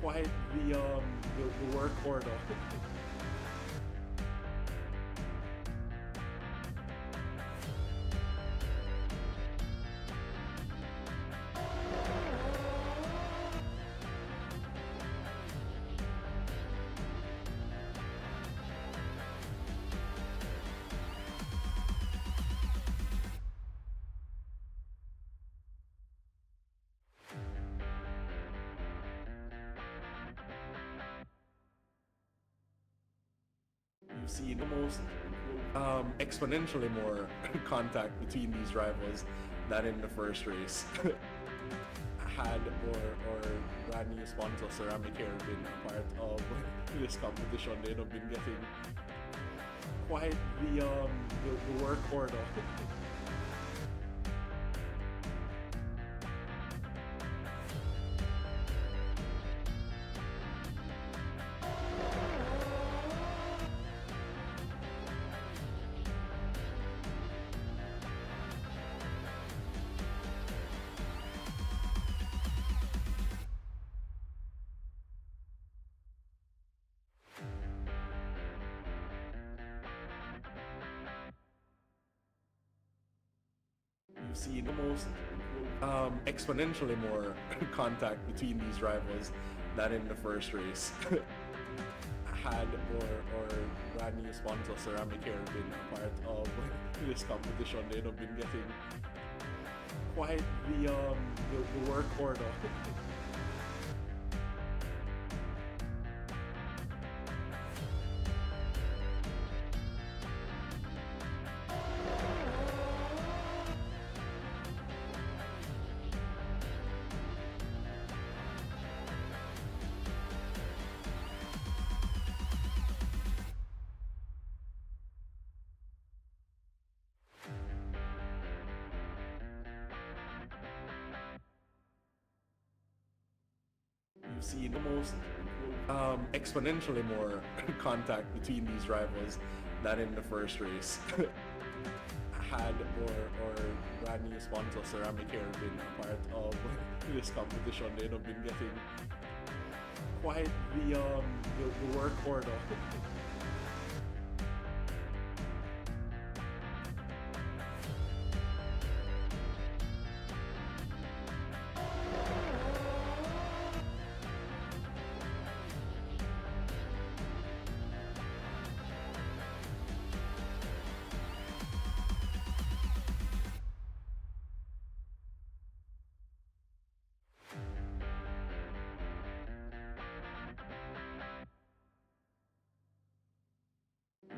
quite the work order. You've seen almost exponentially more contact between these rivals than in the first race. Had or brand new sponsor Ceramic Hair been a part of this competition, they'd have been getting quite the work order. You've seen almost exponentially more contact between these rivals than in the first race. Had or brand new sponsor Ceramic Hair been a part of this competition, they'd have been getting quite the work order. You've seen almost exponentially more contact between these rivals than in the first race. Had or brand new sponsor Ceramic Hair been a part of this competition, they'd have been getting quite the work order.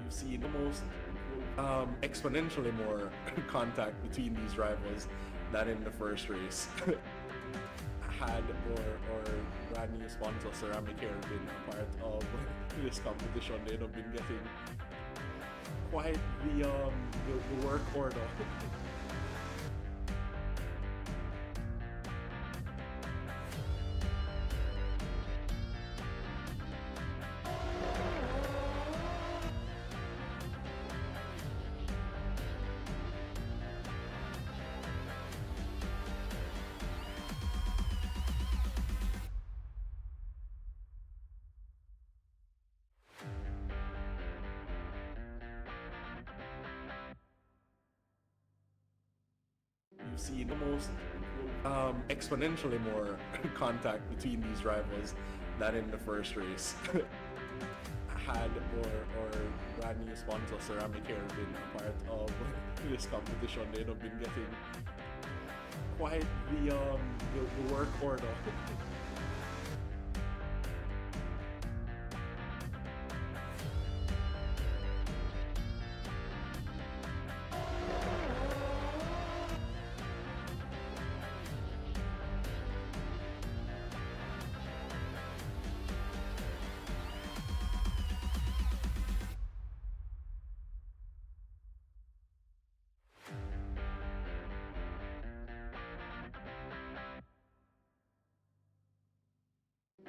You've seen almost exponentially more contact between these rivals than in the first race. Had or brand new sponsor Ceramic Hair been a part of this competition, they'd have been getting quite the work order. You've seen almost exponentially more contact between these rivals than in the first race. Had or brand new sponsor Ceramic Hair been a part of this competition, they'd have been getting quite the work order.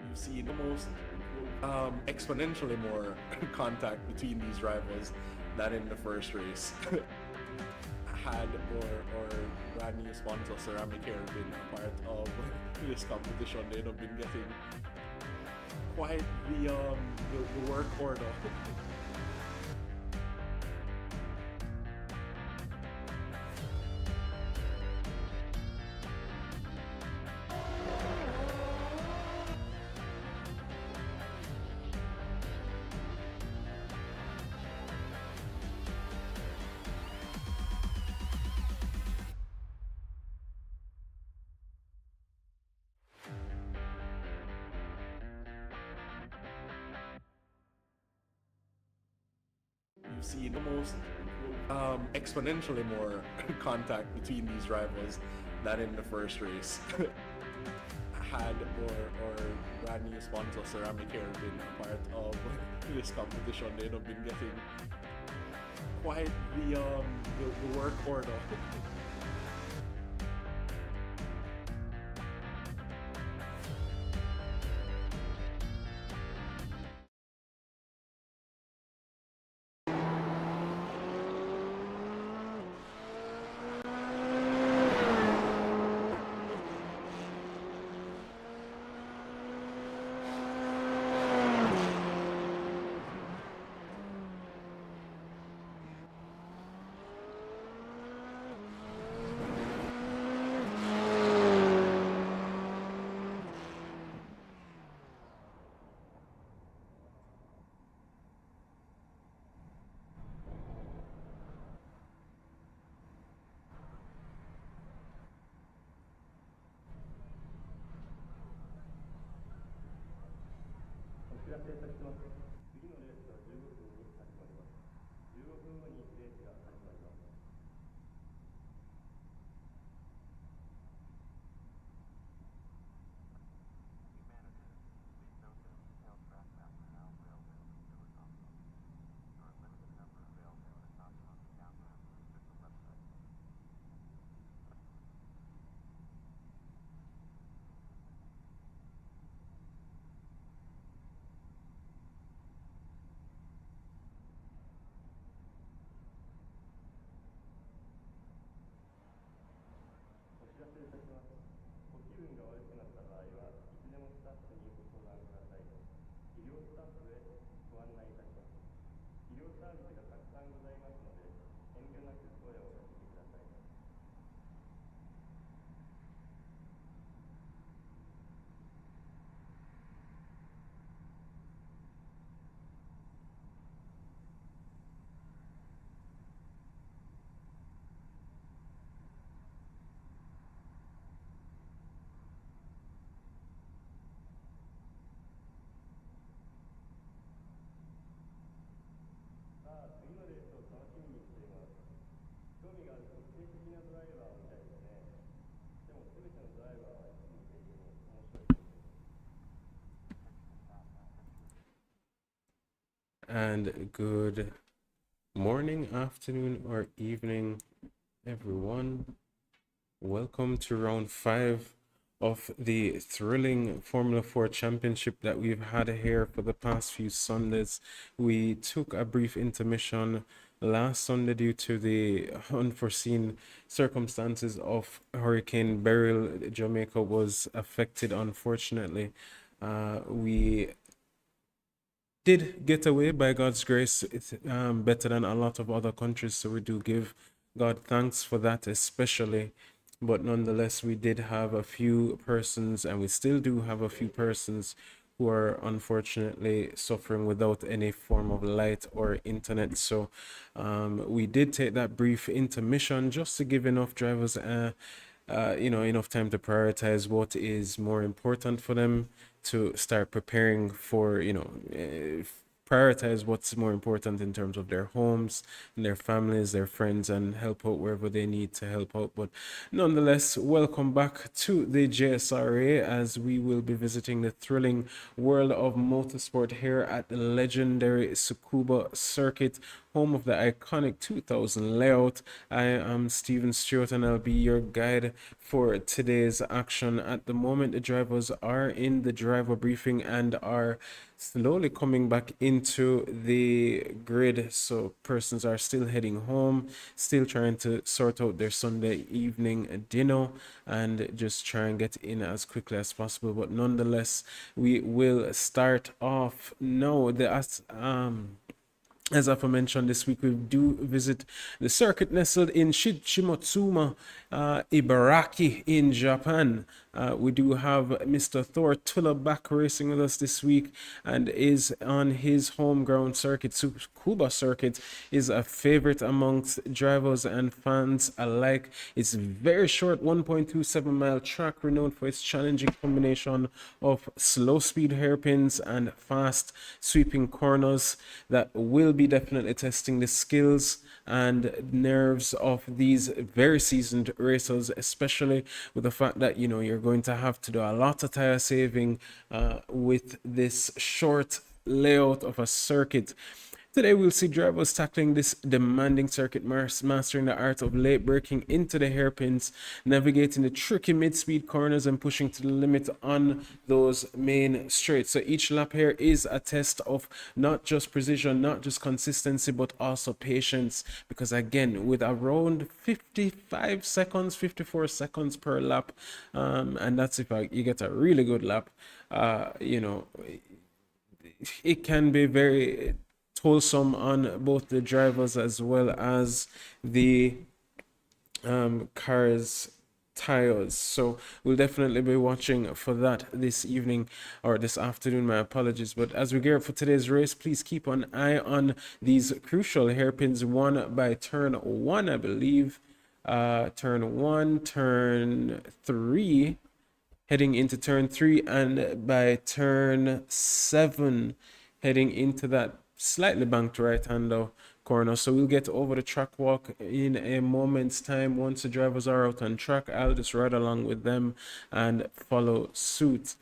You've seen almost exponentially more contact between these rivals than in the first race. Had or brand new sponsor Ceramic Hair been a part of this competition, they'd have been getting quite the work order. You've seen almost exponentially more contact between these rivals than in the first race. Had or brand new sponsor Ceramic Hair been a part of this competition, they'd have been getting quite the work order. And good morning, afternoon, or evening, everyone. Welcome to round 5 of the thrilling Formula 4 Championship that we've had here for the past few Sundays. We took a brief intermission last Sunday due to the unforeseen circumstances of Hurricane Beryl. Jamaica was affected, unfortunately. We did get away by God's grace. It's better than a lot of other countries, so we do give God thanks for that, especially. But nonetheless, we did have a few persons, and we still do have a few persons who are unfortunately suffering without any form of light or internet. So we did take that brief intermission just to give enough drivers enough time to prioritize what is more important for them, to start preparing for, prioritize what's more important in terms of their homes and their families, their friends, and help out wherever they need to help out. But nonetheless, welcome back to the JSRA as we will be visiting the thrilling world of motorsport here at the legendary Tsukuba Circuit, home of the iconic 2000 layout. I am Stewart, and I'll be your guide for today's action. At the moment, the drivers are in the driver briefing and are slowly coming back into the grid. So persons are still heading home, still trying to sort out their Sunday evening dinner and just try and get in as quickly as possible. But nonetheless, we will start off now. As I've mentioned, this week we do visit the circuit nestled in Shimotsuma, Ibaraki in Japan. We do have Mr. Thor Tulla back racing with us this week and is on his home ground circuit. Tsukuba Circuit is a favorite amongst drivers and fans alike. It's very short, 1.27 mile track, renowned for its challenging combination of slow speed hairpins and fast sweeping corners that will be definitely testing the skills and nerves of these very seasoned racers, especially with the fact that you're going to have to do a lot of tire saving with this short layout of a circuit. Today we'll see drivers tackling this demanding circuit, mastering the art of late braking into the hairpins, navigating the tricky mid-speed corners and pushing to the limit on those main straights. So each lap here is a test of not just precision, not just consistency, but also patience, because again, with around 55 seconds, 54 seconds per lap, and that's if you get a really good lap, it can be very wholesome on both the drivers as well as the car's tires. So we'll definitely be watching for that this evening or this afternoon, my apologies. But as we gear up for today's race, please keep an eye on these crucial hairpins, one by turn 1, I believe. Turn 1, turn 3, heading into turn 3, and by turn 7, heading into that slightly banked right-hander corner. So we'll get over the track walk in a moment's time. Once the drivers are out on track, I'll just ride along with them and follow suit.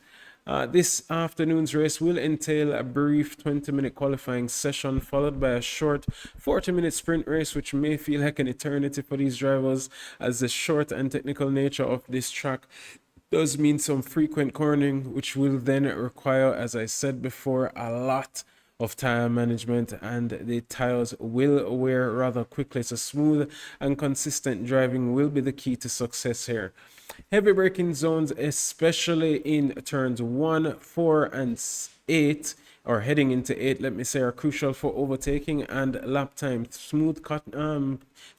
This afternoon's race will entail a brief 20-minute qualifying session followed by a short 40-minute sprint race, which may feel like an eternity for these drivers, as the short and technical nature of this track does mean some frequent cornering, which will then require, as I said before, a lot of tire management, and the tires will wear rather quickly. So smooth and consistent driving will be the key to success here. Heavy braking zones, especially in turns 1, 4, and 8, or heading into 8, let me say, are crucial for overtaking and lap time. Smooth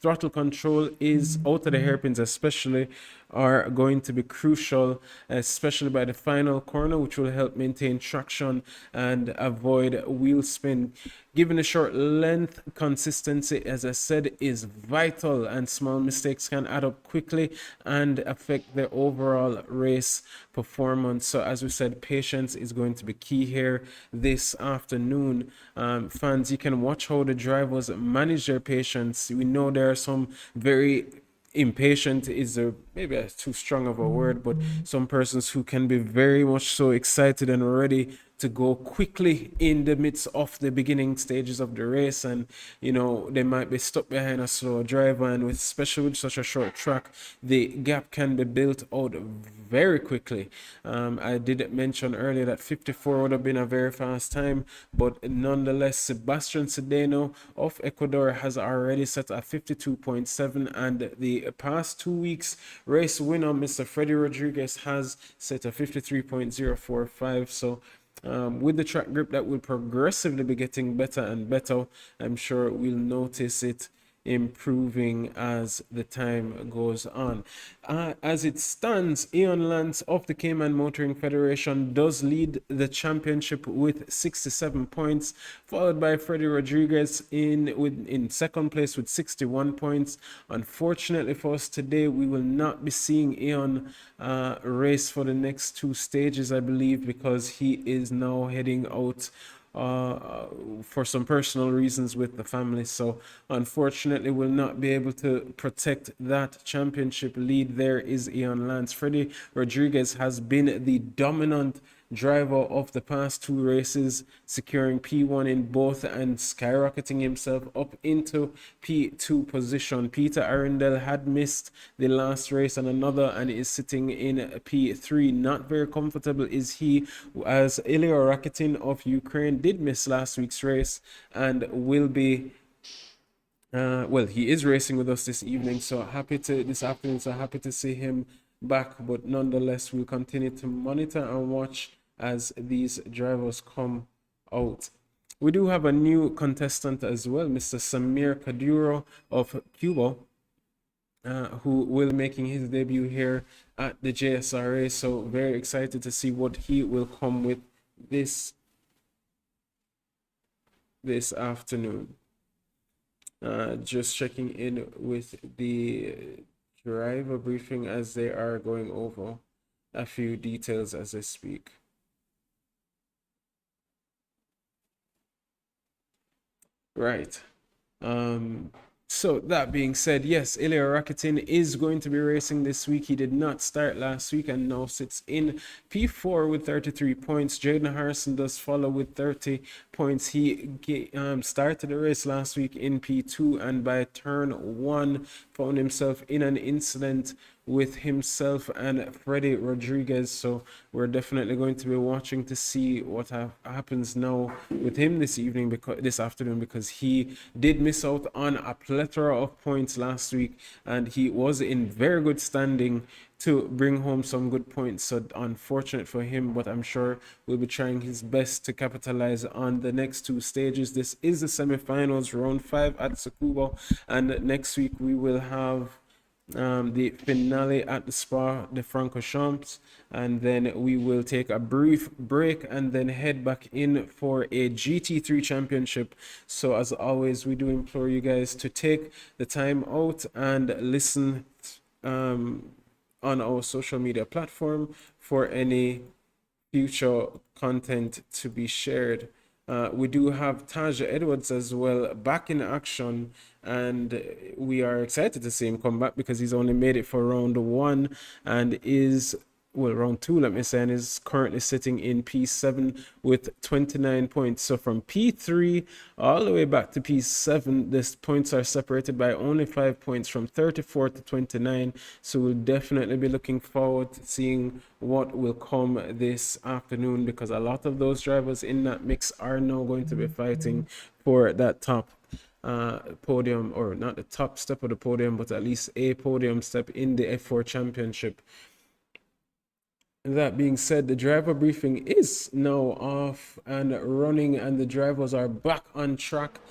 throttle control is out of the hairpins especially are going to be crucial, especially by the final corner, which will help maintain traction and avoid wheel spin. Given the short length, consistency, as I said, is vital, and small mistakes can add up quickly and affect the overall race performance. So as we said, patience is going to be key here this afternoon. Fans, you can watch how the drivers manage their patience. We know there are some very impatient is maybe too strong of a word, but some persons who can be very much so excited and ready to go quickly in the midst of the beginning stages of the race, and they might be stuck behind a slow driver, and especially with such a short track, the gap can be built out very quickly. I did mention earlier that 54 would have been a very fast time, but nonetheless, Sebastian Cedeno of Ecuador has already set a 52.7, and the past 2 weeks race winner Mr. Freddie Rodriguez has set a 53.045. So with the track grip that will progressively be getting better and better, I'm sure we'll notice it improving as the time goes on. As it stands, Ian Lance of the Cayman Motoring Federation does lead the championship with 67 points, followed by Freddie Rodriguez in second place with 61 points. Unfortunately for us today, we will not be seeing Ian race for the next 2 stages, I believe, because he is now heading out for some personal reasons with the family. So unfortunately will not be able to protect that championship lead. There is Ian Lance. Freddie Rodriguez has been the dominant driver of the past 2 races, securing P1 in both and skyrocketing himself up into P2 position. Peter Arundel had missed the last race and another and is sitting in P3. Not very comfortable is he, as Ilya Rakitin of Ukraine did miss last week's race and will be well, he is racing with us this evening, so happy to this afternoon, so happy to see him back. But nonetheless, we'll continue to monitor and watch as these drivers come out. We do have a new contestant as well, Mr. Samir Kaduro of Cuba, who will be making his debut here at the JSRA. So very excited to see what he will come with this afternoon. Just checking in with the driver briefing as they are going over a few details as I speak. Right. So that being said, yes, Ilya Rakitin is going to be racing this week. He did not start last week and now sits in P4 with 33 points. Jaden Harrison does follow with 30 points. He started the race last week in P2 and by turn 1 found himself in an incident with himself and Freddie Rodriguez. So we're definitely going to be watching to see what happens now with him this afternoon, because he did miss out on a plethora of points last week and he was in very good standing to bring home some good points. So unfortunate for him, but I'm sure will be trying his best to capitalize on the next 2 stages. This is the semifinals, round 5 at Tsukuba, and next week we will have the finale at the Spa de Francorchamps, and then we will take a brief break and then head back in for a GT3 championship. So as always, we do implore you guys to take the time out and listen on our social media platform for any future content to be shared. We do have Taja Edwards as well back in action, and we are excited to see him come back because he's only made it for round 1 and is, well, round 2, let me say, and is currently sitting in P7 with 29 points. So from P3 all the way back to P7, the points are separated by only 5 points from 34 to 29. So we'll definitely be looking forward to seeing what will come this afternoon, because a lot of those drivers in that mix are now going to be fighting for that top podium, or not the top step of the podium, but at least a podium step in the F4 championship. That being said, the driver briefing is now off and running and the drivers are back on track.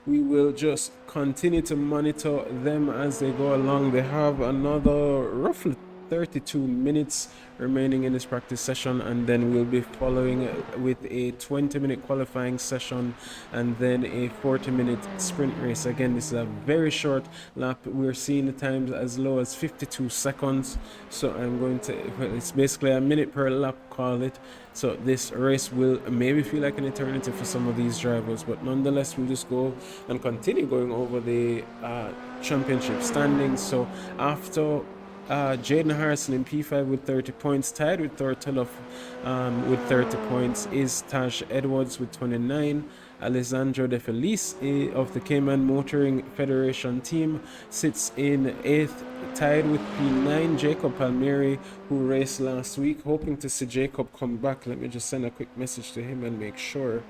We will just continue to monitor them as they go along. They have another roughly 32 minutes remaining in this practice session, and then we'll be following with a 20-minute qualifying session and then a 40-minute sprint race. Again, this is a very short lap. We're seeing the times as low as 52 seconds, so I'm going to, well, it's basically a minute per lap, call it. So this race will maybe feel like an eternity for some of these drivers, but nonetheless we'll just go and continue going over the championship standings. So after Jaden Harrison in P5 with 30 points, tied with Thortilov with 30 points, is Tash Edwards with 29. Alessandro De Felice of the Cayman Motoring Federation team sits in 8th, tied with P9. Jacob Palmieri, who raced last week, hoping to see Jacob come back. Let me just send a quick message to him and make sure.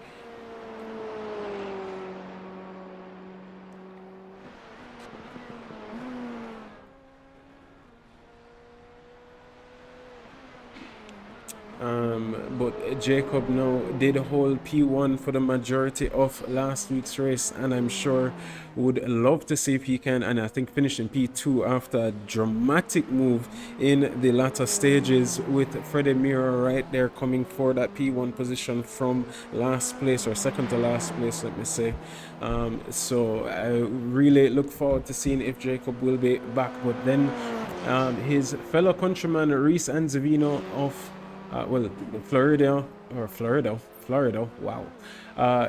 But Jacob now did hold P1 for the majority of last week's race, and I'm sure would love to see if he can, and I think finished in P2 after a dramatic move in the latter stages, with Freddie Mira right there coming for that P1 position from last place, or second to last place, let me say. So I really look forward to seeing if Jacob will be back. But then his fellow countryman Reese Anzavino of Florida Florida. Wow.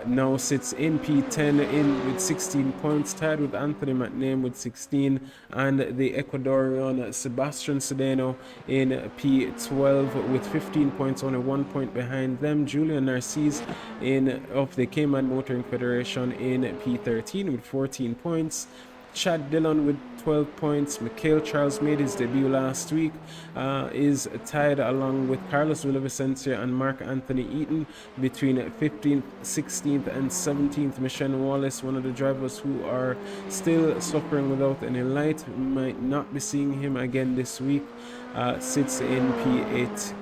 Now sits in P10 in with 16 points, tied with Anthony McName with 16, and the Ecuadorian Sebastian Sedeno in P12 with 15 points, only 1 point behind them. Julian Narcisse of the Cayman Motoring Federation in P13 with 14 points. Chad Dillon with 12 points. Mikhail Charles made his debut last week, is tied along with Carlos Villavicencio and Mark Anthony Eaton between 15th, 16th, and 17th. Michelle Wallace, one of the drivers who are still suffering without any light, might not be seeing him again this week, sits in P8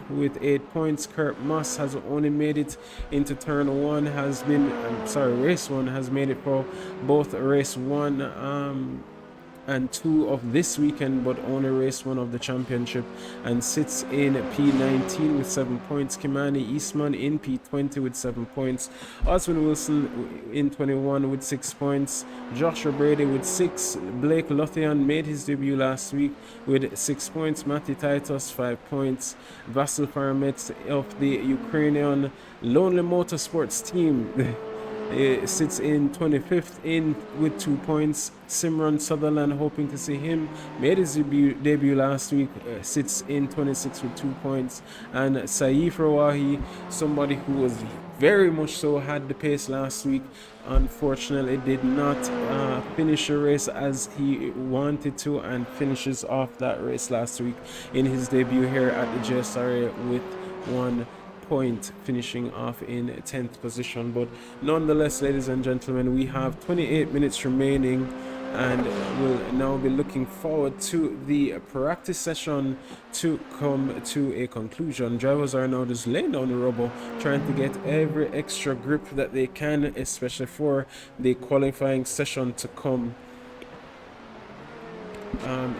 with 8 points. Kurt Moss has only made it into race one, has made it for both race 1 and 2 of this weekend, but only race 1 of the championship, and sits in P19 with 7 points. Kimani Eastman in P20 with 7 points. Oswin Wilson in 21 with 6 points. Joshua Brady with 6. Blake Lothian made his debut last week with 6 points. Matty Titus 5 points. Vasil Faramet of the Ukrainian Lonely Motorsports team sits in 25th with 2 points. Simran Sutherland, hoping to see him, made his debut last week, sits in 26th with 2 points. And Saif Rawahi, somebody who was very much so had the pace last week, unfortunately did not finish the race as he wanted to, and finishes off that race last week in his debut here at the JSRA with 1 point, finishing off in 10th position. But nonetheless, ladies and gentlemen, we have 28 minutes remaining, and we'll now be looking forward to the practice session to come to a conclusion. Drivers are now just laying down the rubber, trying to get every extra grip that they can, especially for the qualifying session to come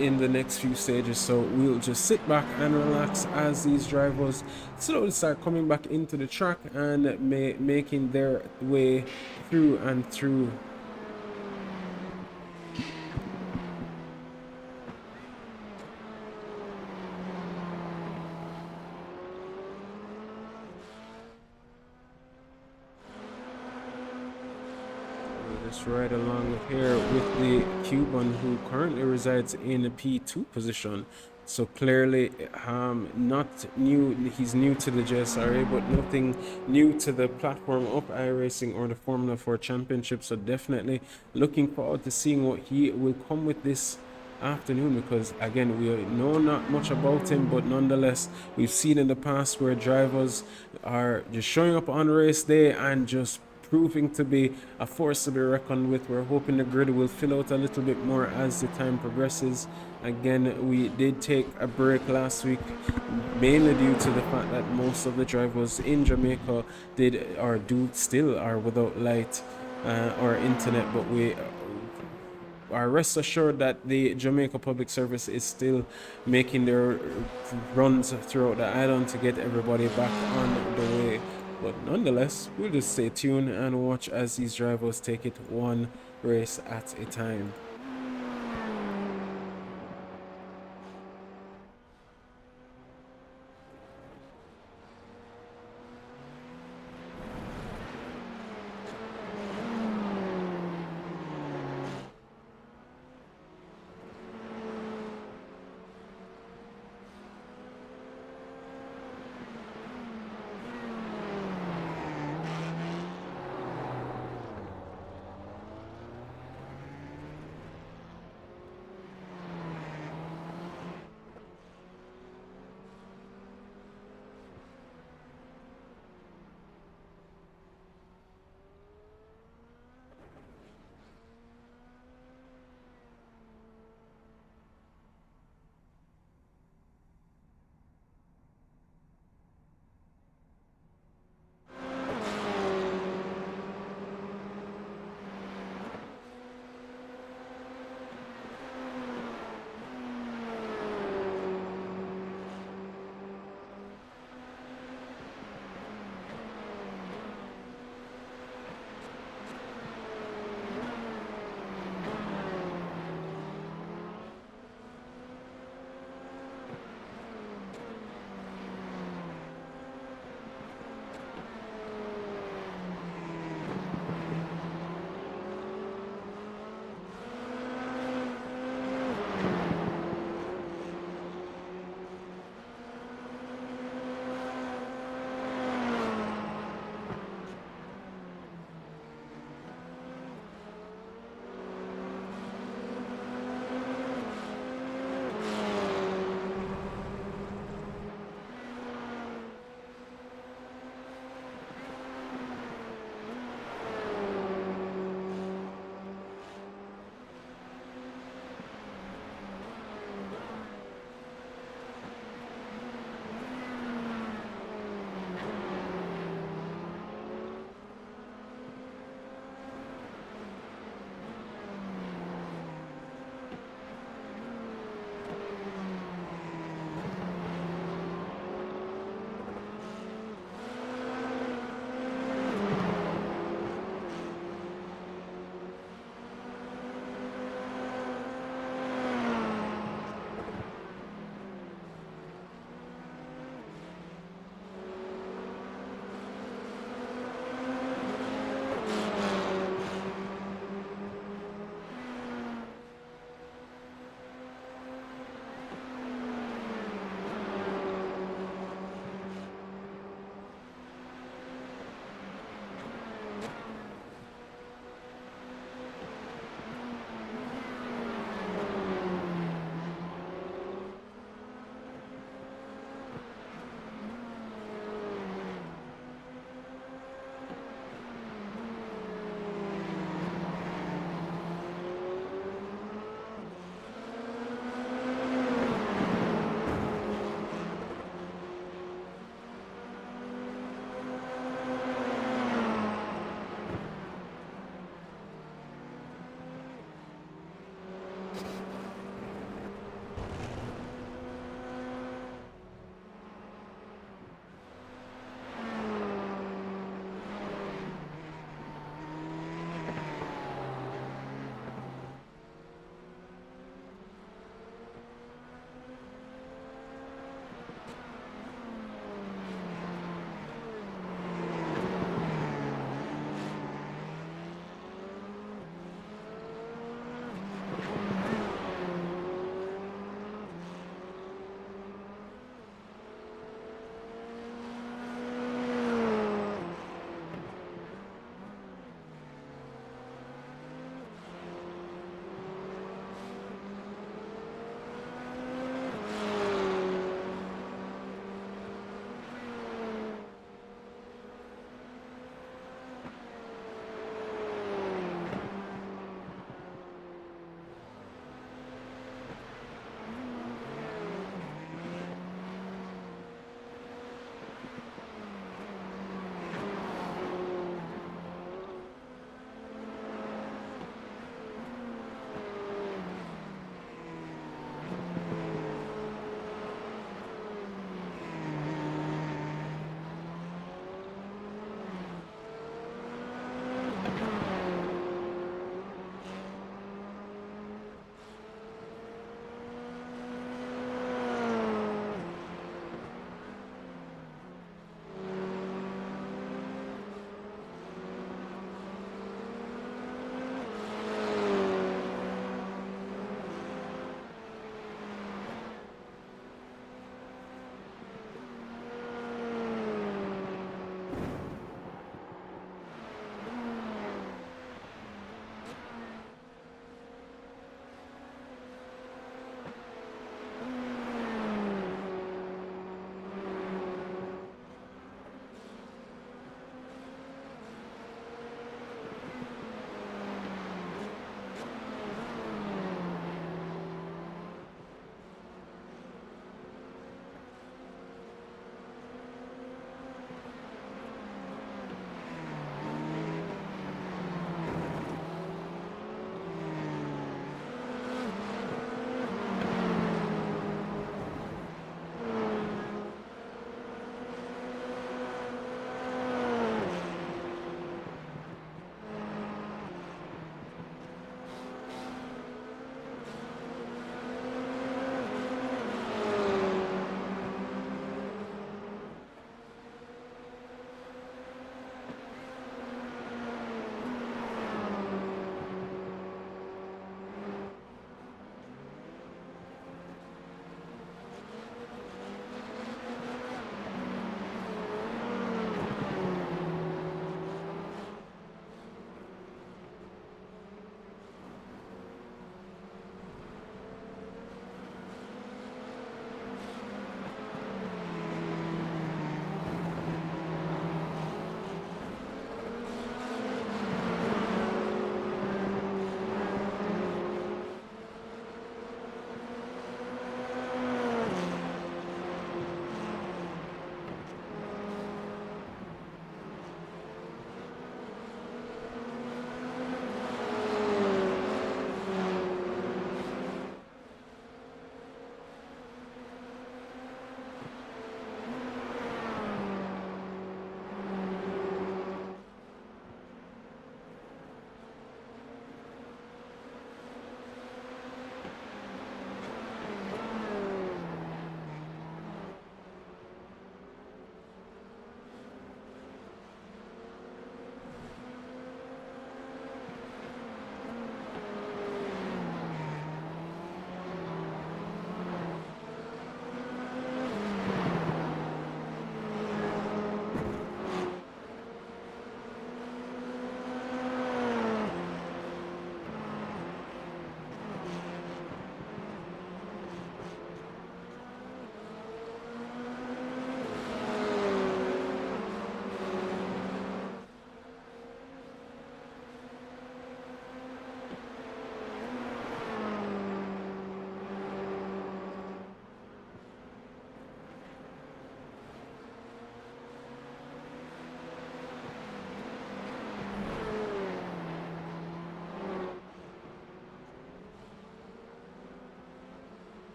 in the next few stages. So we'll just sit back and relax as these drivers slowly start coming back into the track and making their way through and through. Right along here with the Cuban who currently resides in a P2 position. So clearly not new, he's new to the JSRA, but nothing new to the platform of iRacing or the Formula 4 Championship. So definitely looking forward to seeing what he will come with this afternoon, because again, we know not much about him, but nonetheless we've seen in the past where drivers are just showing up on race day and just proving to be a force to be reckoned with. We're hoping the grid will fill out a little bit more as the time progresses. Again, we did take a break last week, mainly due to the fact that most of the drivers in Jamaica still are without light or internet, but we are rest assured that the Jamaica Public Service is still making their runs throughout the island to get everybody back on the way. But nonetheless, we'll just stay tuned and watch as these drivers take it one race at a time.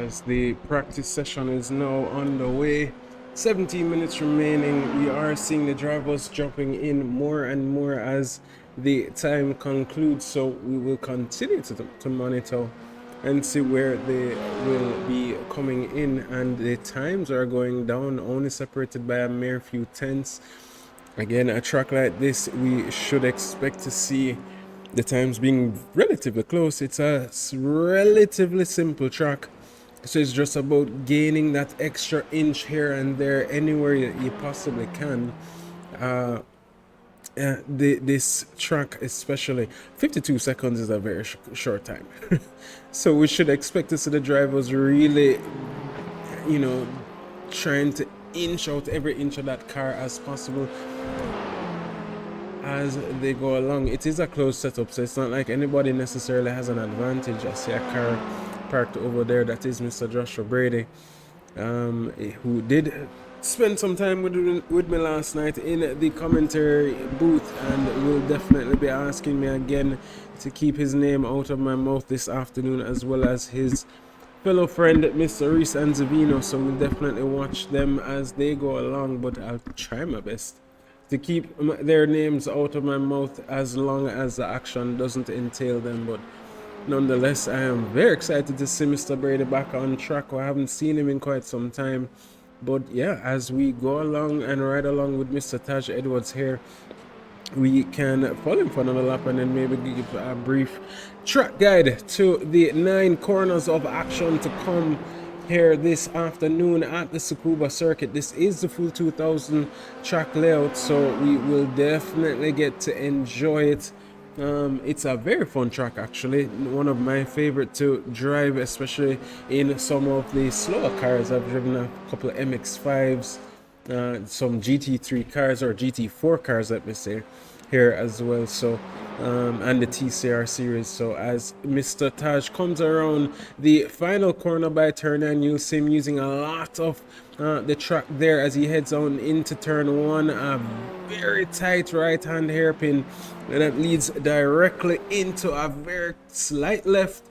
as the practice session is now underway. 17 minutes remaining. We are seeing the drivers jumping in more and more as the time concludes, so we will continue to monitor and see where they will be coming in, and the times are going down, only separated by a mere few tenths. Again, a track like this, we should expect to see the times being relatively close. It's a relatively simple track, so it's just about gaining that extra inch here and there anywhere that you possibly can. This track especially, 52 seconds is a very short time. So we should expect to see the drivers really, you know, trying to inch out every inch of that car as possible as they go along. It is a closed setup, so it's not like anybody necessarily has an advantage. I see a car parked over there. That is Mr. Joshua Brady, who did spend some time with me last night in the commentary booth, and will definitely be asking me again to keep his name out of my mouth this afternoon, as well as his fellow friend Mr. Reese and Zavino. So we'll definitely watch them as they go along, but I'll try my best to keep their names out of my mouth as long as the action doesn't entail them. But nonetheless, I am very excited to see Mr. Brady back on track. I haven't seen him in quite some time. But yeah, as we go along and ride along with Mr. Taj Edwards here, we can follow him for another lap and then maybe give a brief track guide to the 9 corners of action to come here this afternoon at the Tsukuba Circuit. This is the full 2000 track layout, so we will definitely get to enjoy it. It's a very fun track, actually, one of my favorite to drive, especially in some of the slower cars. I've driven a couple of MX-5s, some GT3 cars, or GT4 cars, let me say, here as well. So and the TCR series. So as Mr. Taj comes around the final corner by turn 9, you'll see him using a lot of the track there as he heads on into turn 1. A very tight right hand hairpin that leads directly into a very slight left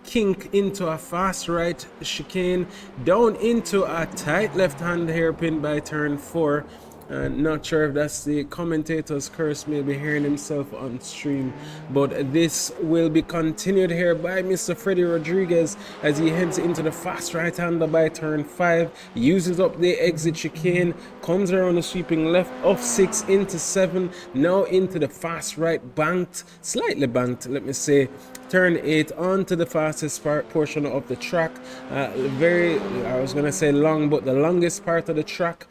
kink into a fast right chicane, down into a tight left hand hairpin by turn 4. Not sure if that's the commentator's curse, maybe hearing himself on stream, but this will be continued here by Mr. Freddie Rodriguez as he heads into the fast right hander by turn 5, uses up the exit chicane, comes around the sweeping left off 6 into 7, now into the fast right banked, slightly banked, let me say, turn 8 onto the fastest portion of the track. Very, I was gonna say long, but the longest part of the track,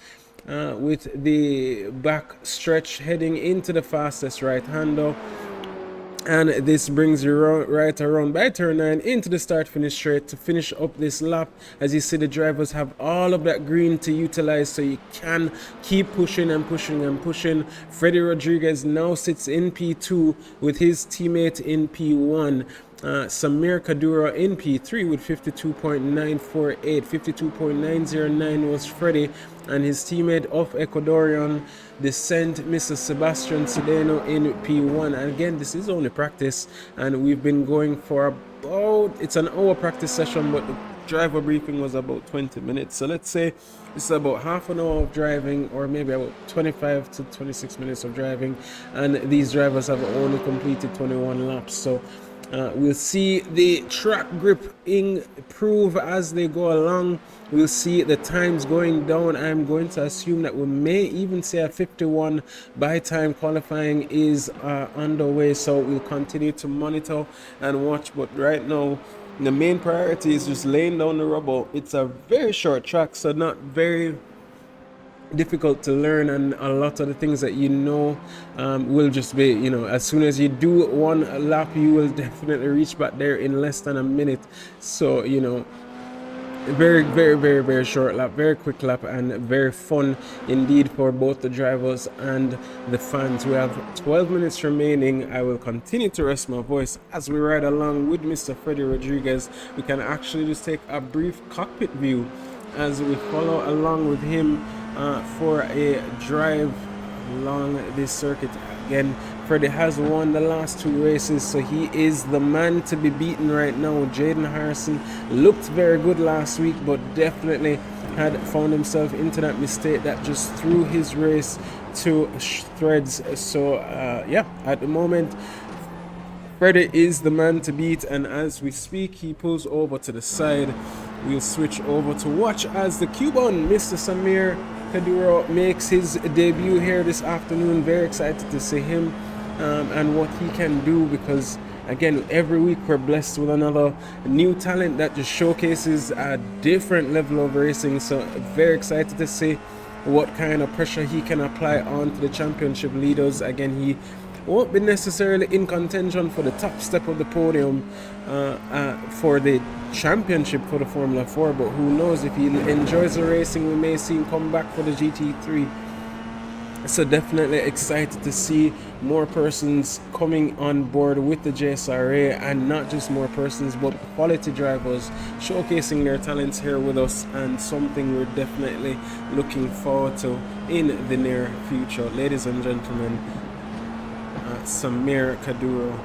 with the back stretch heading into the fastest right hander. And this brings you right around by turn 9 into the start finish straight to finish up this lap. As you see, the drivers have all of that green to utilize, so you can keep pushing and pushing and pushing. Freddie Rodriguez now sits in P2 with his teammate in P1. Samir Kadura in P3 with 52.948. 52.909 was Freddie, and his teammate of Ecuadorian descent, Mr. Sebastian Sedeno, in P1. And again, this is only practice, and we've been going for about, it's an hour practice session, but the driver briefing was about 20 minutes. So let's say it's about half an hour of driving, or maybe about 25 to 26 minutes of driving, and these drivers have only completed 21 laps. So we'll see the track grip improve as they go along. We'll see the times going down. I'm going to assume that we may even say a 51 by time qualifying is underway. So we'll continue to monitor and watch. But right now, the main priority is just laying down the rubber. It's a very short track, so not very difficult to learn, and a lot of the things that you know will just be, you know, as soon as you do one lap, you will definitely reach back there in less than a minute. So, you know, very short lap, very quick lap, and very fun indeed for both the drivers and the fans. We have 12 minutes remaining. I will continue to rest my voice as we ride along with Mr. Freddie Rodriguez. We can actually just take a brief cockpit view as we follow along with him for a drive along this circuit. Again, Freddie has won the last 2 races, so he is the man to be beaten right now. Jaden Harrison looked very good last week, but definitely had found himself into that mistake that just threw his race to threads. So yeah, at the moment Freddie is the man to beat, and as we speak he pulls over to the side. We'll switch over to watch as the Cuban Mr. Samir Kaduro makes his debut here this afternoon. Very excited to see him and what he can do, because again, every week we're blessed with another new talent that just showcases a different level of racing. So very excited to see what kind of pressure he can apply onto the championship leaders. Again, he won't be necessarily in contention for the top step of the podium for the championship for the Formula 4, but who knows, if he enjoys the racing we may see him come back for the GT3. So definitely excited to see more persons coming on board with the JSRA, and not just more persons but quality drivers showcasing their talents here with us, and something we're definitely looking forward to in the near future. Ladies and gentlemen, Samir Kaduro.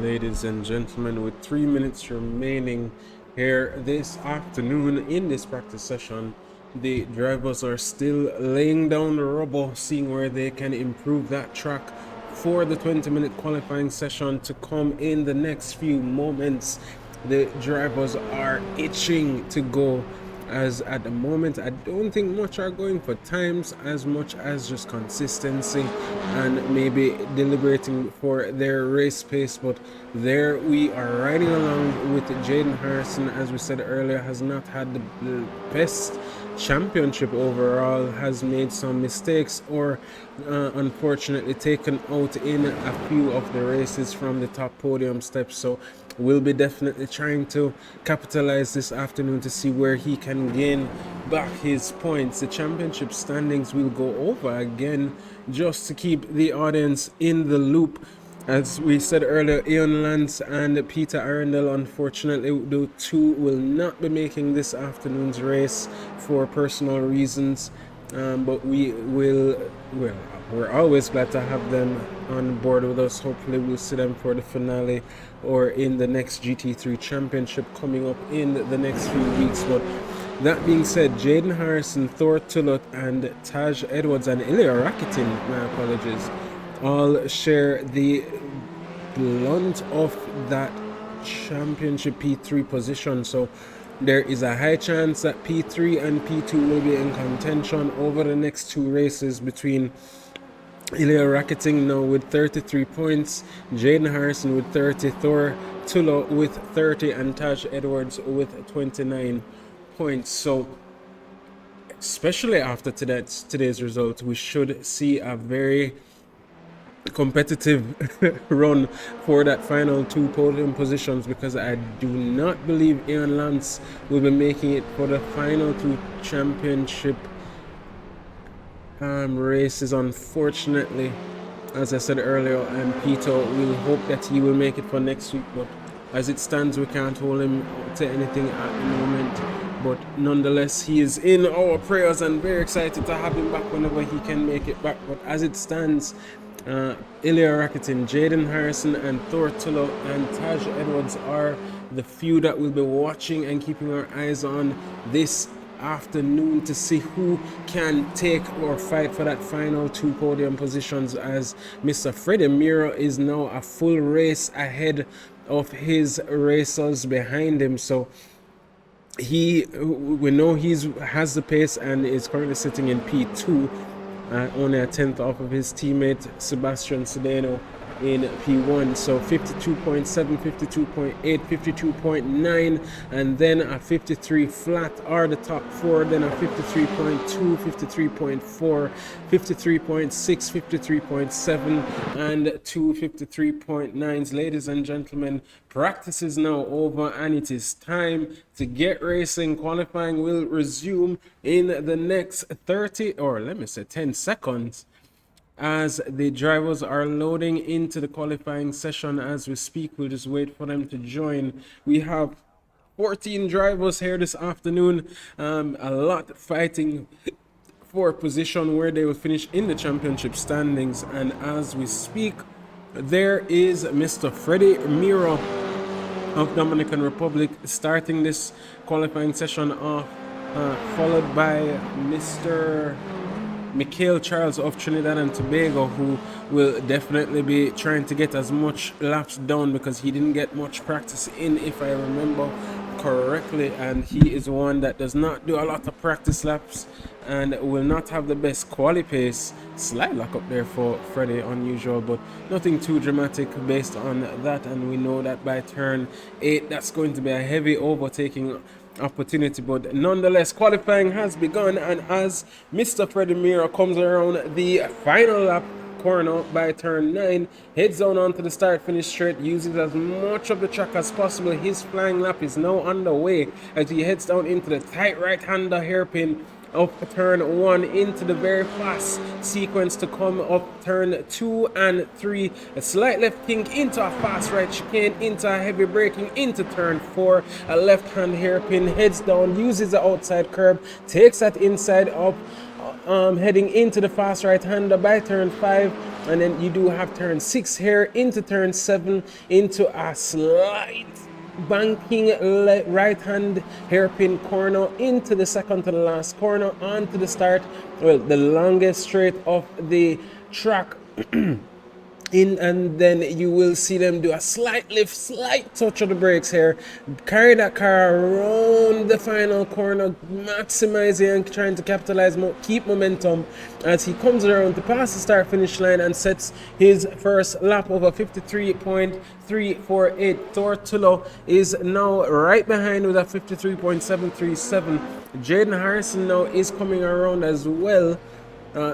ladies and gentlemen, with 3 minutes remaining here this afternoon in this practice session. The drivers are still laying down the rubber, seeing where they can improve that track for the 20-minute qualifying session to come in the next few moments. The drivers are itching to go, as at the moment I don't think much are going for times as much as just consistency and maybe deliberating for their race pace. But there we are riding along with Jaden Harrison, as we said earlier, has not had the best championship overall, has made some mistakes or unfortunately taken out in a few of the races from the top podium steps. So we'll be definitely trying to capitalize this afternoon to see where he can gain back his points. The championship standings will go over again just to keep the audience in the loop. As we said earlier, Ian Lance and Peter Arundel, unfortunately, the two will not be making this afternoon's race for personal reasons. But we're always glad to have them on board with us. Hopefully we'll see them for the finale or in the next GT3 championship coming up in the next few weeks. But that being said, Jaden Harrison, Thor Tulloch, and Taj Edwards and Ilya Rakitin, my apologies, all share the blunt of that championship P3 position. So there is a high chance that P3 and P2 will be in contention over the next two races between Ilya Rakitin now with 33 points, Jaden Harrison with 30, Thor Tulloch with 30, and Taj Edwards with 29 points. So especially after today's result, we should see a very competitive run for that final two podium positions, because I do not believe Ian Lance will be making it for the final two championship races, unfortunately. As I said earlier, and Peter will hope that he will make it for next week, but as it stands we can't hold him to anything at the moment. But nonetheless, he is in our prayers and very excited to have him back whenever he can make it back. But as it stands, Ilya Rakitin, Jaden Harrison, and Thor Tulloch and Taj Edwards are the few that we'll be watching and keeping our eyes on this afternoon to see who can take or fight for that final two podium positions, as Mr. Freddie Mira is now a full race ahead of his racers behind him. So we know he has the pace and is currently sitting in P2, only a tenth off of his teammate Sebastian Sedeno in P1. So 52.7, 52.8, 52.9, and then a 53 flat are the top four, then a 53.2, 53.4, 53.6, 53.7, and two 53.9s. Ladies and gentlemen, practice is now over and it is time to get racing. Qualifying will resume in the next 30, or let me say 10 seconds, as the drivers are loading into the qualifying session as we speak. We'll just wait for them to join. We have 14 drivers here this afternoon, a lot fighting for a position where they will finish in the championship standings. And as we speak, there is Mr. Freddie Mira of Dominican Republic starting this qualifying session off, followed by Mr. Mikhail Charles of Trinidad and Tobago, who will definitely be trying to get as much laps down because he didn't get much practice in, if I remember correctly, and he is one that does not do a lot of practice laps and will not have the best quali pace. Slight lock up there for Freddie, unusual, but nothing too dramatic based on that. And we know that by turn 8 that's going to be a heavy overtaking opportunity. But nonetheless, qualifying has begun, and as Mr. Freddie Mira comes around the final lap corner by turn 9, heads down onto the start finish straight, uses as much of the track as possible. His flying lap is now underway as he heads down into the tight right-hander hairpin of turn 1 into the very fast sequence to come up turn 2 and 3, a slight left kink into a fast right chicane, into a heavy braking into turn 4, a left hand hairpin, heads down, uses the outside curb, takes that inside up heading into the fast right-hander by turn 5, and then you do have turn 6 here into turn 7 into a slight banking right hand hairpin corner into the second to the last corner onto the start, well, the longest straight of the track. In, and then you will see them do a slight lift, slight touch of the brakes here, carry that car around the final corner, maximizing and trying to capitalize, keep momentum as he comes around to pass the start finish line and sets his first lap of a 53.348. Tortullo is now right behind with a 53.737. Jaden Harrison now is coming around as well.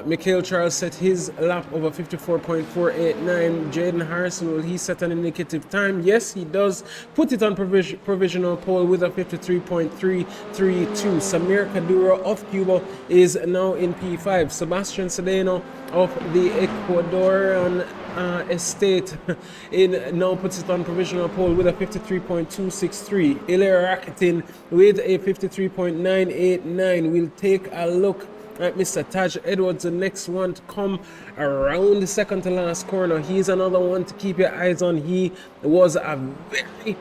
Mikhail Charles set his lap over 54.489. Jaden Harrison, will he set an indicative time? Yes, he does. Put it on provisional pole with a 53.332. Samir Kadura of Cuba is now in P5. Sebastian Sedeno of the Ecuadorian estate now puts it on provisional pole with a 53.263. Ilya Rakitin with a 53.989. We'll take a look at Mr. Taj Edwards, the next one to come around the second to last corner. He's another one to keep your eyes on. He was a very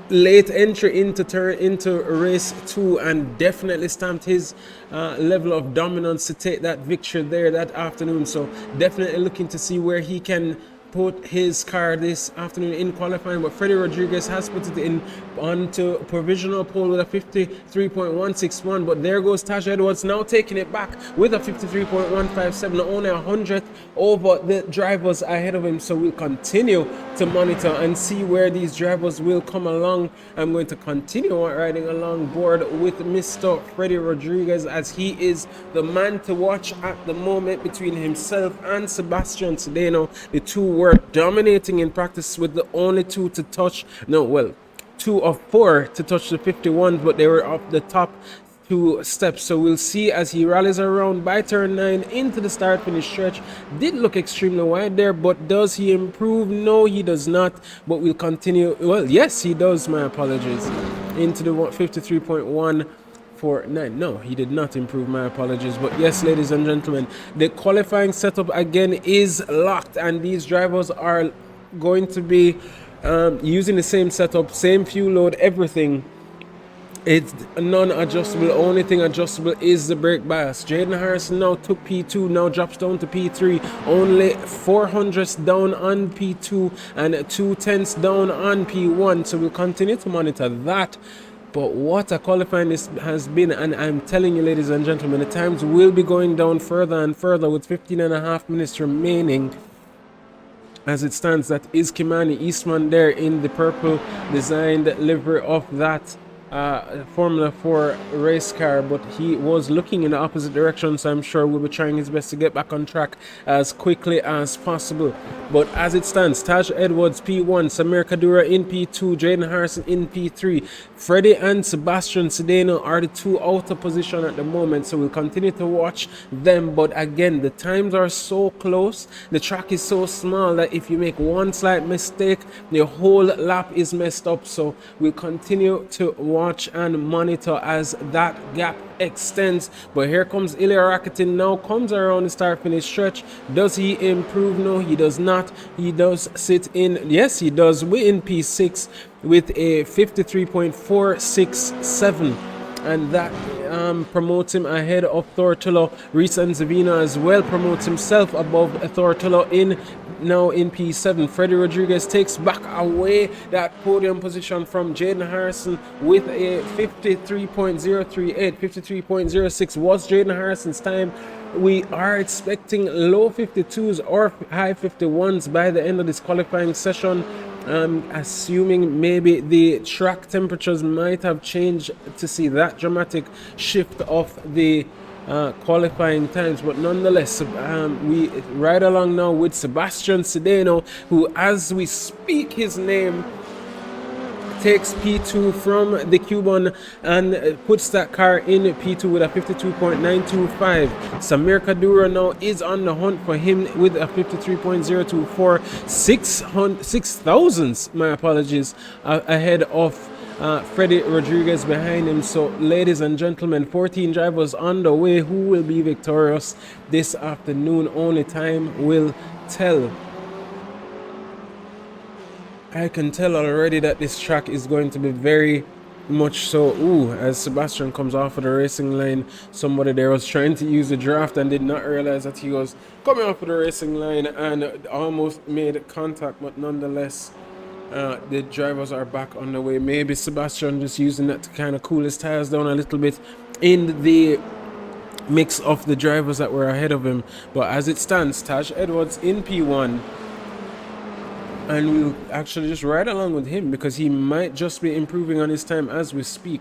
late entry into race 2 and definitely stamped his level of dominance to take that victory there that afternoon. So definitely looking to see where he can put his car this afternoon in qualifying, but Freddie Rodriguez has put it in onto provisional pole with a 53.161. But there goes Taj Edwards now taking it back with a 53.157, only 100th over the drivers ahead of him. So we'll continue to monitor and see where these drivers will come along. I'm going to continue riding along board with Mr. Freddie Rodriguez as he is the man to watch at the moment between himself and Sebastian Sedeno. The two were dominating in practice with the only two to touch, two of four to touch the 51, but they were up the top 2 steps. So we'll see as he rallies around by turn 9 into the start finish stretch. Did look extremely wide there, but does he improve? No, he does not, but we'll continue. Well, yes, he does, my apologies, into the 53.149. No, he did not improve, my apologies. But yes, ladies and gentlemen, the qualifying setup again is locked, and these drivers are going to be using the same setup, same fuel load, everything. It's non-adjustable. Only thing adjustable is the brake bias. Jaden Harrison now took P2, now drops down to P3. Only 400ths down on P2 and 2/10ths down on P1. So we'll continue to monitor that. But what a qualifying this has been, and I'm telling you, ladies and gentlemen, the times will be going down further and further with 15.5 minutes remaining. As it stands, that is Kimani Eastman there in the purple designed livery of that Formula 4 race car, but he was looking in the opposite direction, so I'm sure we'll be trying his best to get back on track as quickly as possible. But as it stands, Taj Edwards P1, Samir Kadura in P2, Jaden Harrison in P3, Freddie and Sebastian Sedeno are the two out of position at the moment, so we'll continue to watch them. But again, the times are so close, the track is so small that if you make one slight mistake, the whole lap is messed up. So we'll continue to watch and monitor as that gap extends. But here comes Ilya Rakitin now, comes around the start finish stretch. Does he improve? No, he does not. He does sit in, yes he does, we're in P6 with a 53.467, and that promotes him ahead of Tortullo. Reese Zavina as well promotes himself above Tortullo now in P7. Freddie Rodriguez takes back away that podium position from Jaden Harrison with a 53.038. 53.06 was Jaden Harrison's time. We are expecting low 52s or high 51s by the end of this qualifying session. Assuming maybe the track temperatures might have changed to see that dramatic shift of the qualifying times, but nonetheless, we ride along now with Sebastian Sedeno, who, as we speak his name, takes P2 from the Cuban and puts that car in P2 with a 52.925. Samir Kadura now is on the hunt for him with a 53.024. 6 thousandths, my apologies, ahead of Freddie Rodriguez behind him. So, ladies and gentlemen, 14 drivers on the way. Who will be victorious this afternoon? Only time will tell. I can tell already that this track is going to be very much so. Ooh, as Sebastian comes off of the racing line, somebody there was trying to use the draft and did not realize that he was coming off of the racing line and almost made contact, but nonetheless the drivers are back on the way. Maybe Sebastian just using that to kind of cool his tires down a little bit in the mix of the drivers that were ahead of him. But as it stands, Taj Edwards in P1, and we'll actually just ride along with him because he might just be improving on his time as we speak.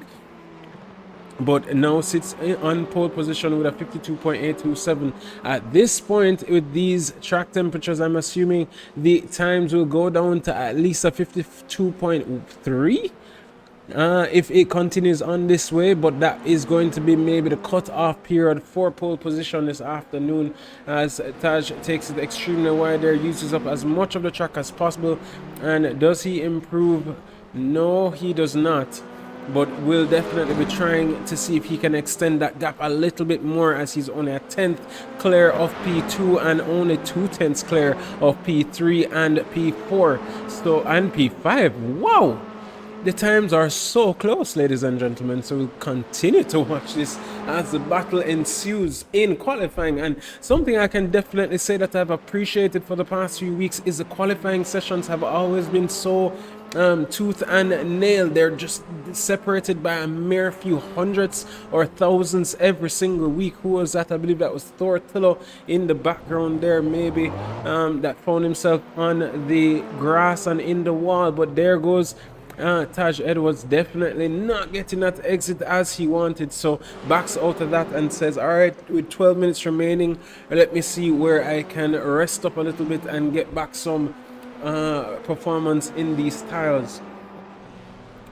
But now sits on pole position with a 52.827. At this point, with these track temperatures, I'm assuming the times will go down to at least a 52.3 if it continues on this way, but that is going to be maybe the cut-off period for pole position this afternoon, as Taj takes it extremely wide there, uses up as much of the track as possible. And does he improve? No, he does not, but will definitely be trying to see if he can extend that gap a little bit more, as he's only a 10th clear of P2 and only 2/10 clear of P3 and P4, so, and P5. Wow, the times are so close, ladies and gentlemen. So we'll continue to watch this as the battle ensues in qualifying. And something I can definitely say that I've appreciated for the past few weeks is the qualifying sessions have always been so tooth and nail. They're just separated by a mere few hundreds or thousands every single week. Who was that? I believe that was Thortillo in the background there, maybe, that found himself on the grass and in the wall. But there goes Taj Edwards, definitely not getting that exit as he wanted, so backs out of that and says, all right, with 12 minutes remaining, let me see where I can rest up a little bit and get back some performance in these tiles.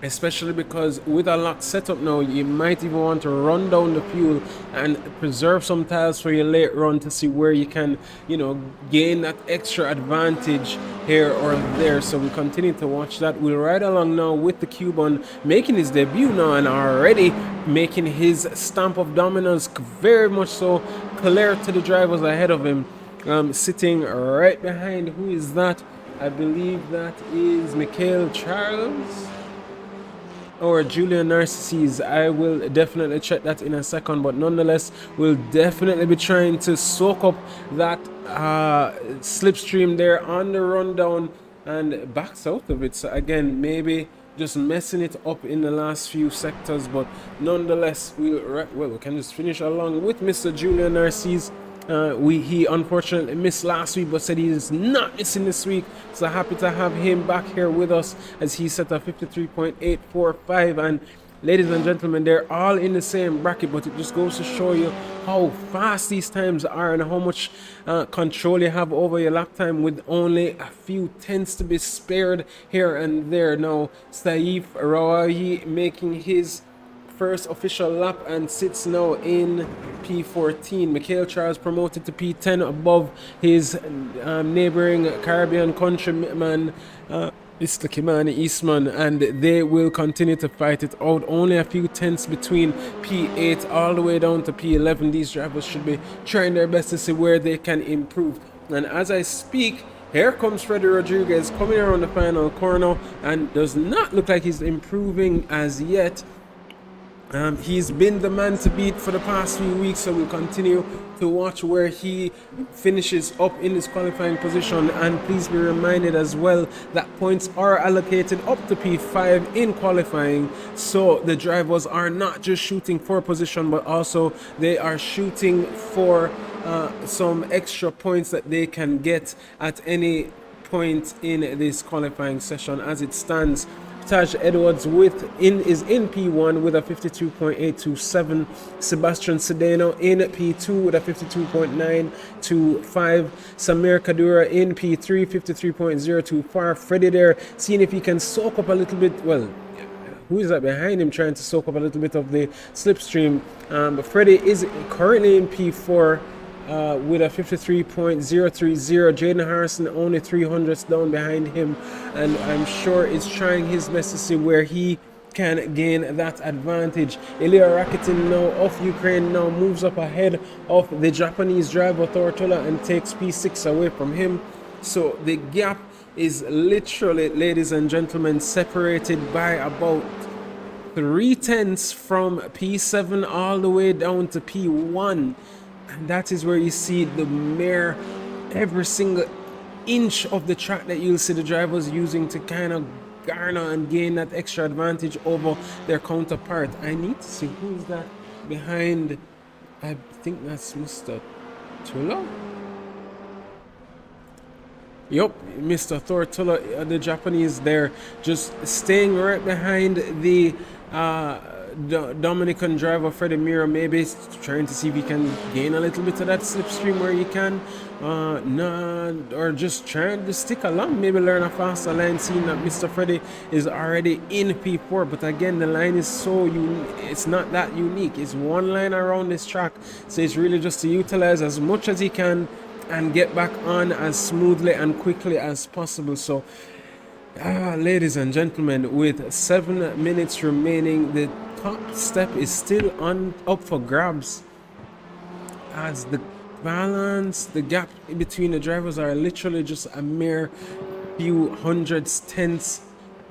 Especially because with a locked setup now, you might even want to run down the fuel and preserve some tiles for your late run to see where you can, you know, gain that extra advantage here or there. So we continue to watch that. We'll ride along now with the Cuban making his debut now and already making his stamp of dominance, very much so clear to the drivers ahead of him, sitting right behind. Who is that? I believe that is Michael Charles or Julian Narcissus. I will definitely check that in a second, but nonetheless, we'll definitely be trying to soak up that slipstream there on the rundown and backs out of it. So again, maybe just messing it up in the last few sectors, but nonetheless, we can just finish along with Mr. Julian Narcissus. He unfortunately missed last week, but said he is not missing this week. So happy to have him back here with us as he set a 53.845. And ladies and gentlemen, they're all in the same bracket, but it just goes to show you how fast these times are and how much control you have over your lap time with only a few tenths to be spared here and there. Now, Saif Rawahi making his first official lap and sits now in P14. Michael Charles promoted to P10 above his neighboring Caribbean countryman Mr. Kimani Eastman, and they will continue to fight it out. Only a few tenths between P8 all the way down to P11. These drivers should be trying their best to see where they can improve. And as I speak, here comes Freddie Rodriguez coming around the final corner and does not look like he's improving as yet. He's been the man to beat for the past few weeks, so we'll continue to watch where he finishes up in his qualifying position. And please be reminded as well that points are allocated up to P5 in qualifying, so the drivers are not just shooting for position, but also they are shooting for some extra points that they can get at any point in this qualifying session. As it stands, Taj Edwards is in P1 with a 52.827. Sebastian Sedeno in P2 with a 52.925. Samir Kadura in P3, 53.024. Freddie there, seeing if he can soak up a little bit. Well, who is that behind him trying to soak up a little bit of the slipstream? But Freddie is currently in P4. With a 53.030. Jaden Harrison only 300ths down behind him, and I'm sure is trying his best to see where he can gain that advantage. Exhilarating now of Ukraine now moves up ahead of the Japanese driver Tortola and takes P6 away from him. So the gap is literally, ladies and gentlemen, separated by about 3/10 from P7 all the way down to P1. And that is where you see the mere every single inch of the track that you'll see the drivers using to kind of garner and gain that extra advantage over their counterpart. I need to see who's that behind. I think that's Mr. Tula. Yup, Mr. Tortola, the Japanese there, just staying right behind the Dominican driver Freddie Mira, maybe trying to see if he can gain a little bit of that slipstream where he can, or just trying to stick along, maybe learn a faster line, seeing that Mr. Freddie is already in P4. But again, the line is so it's not that unique. It's one line around this track, so it's really just to utilize as much as he can and get back on as smoothly and quickly as possible. So ladies and gentlemen, with 7 minutes remaining, the top step is still up for grabs, as the balance, the gap between the drivers are literally just a mere few hundreds, tenths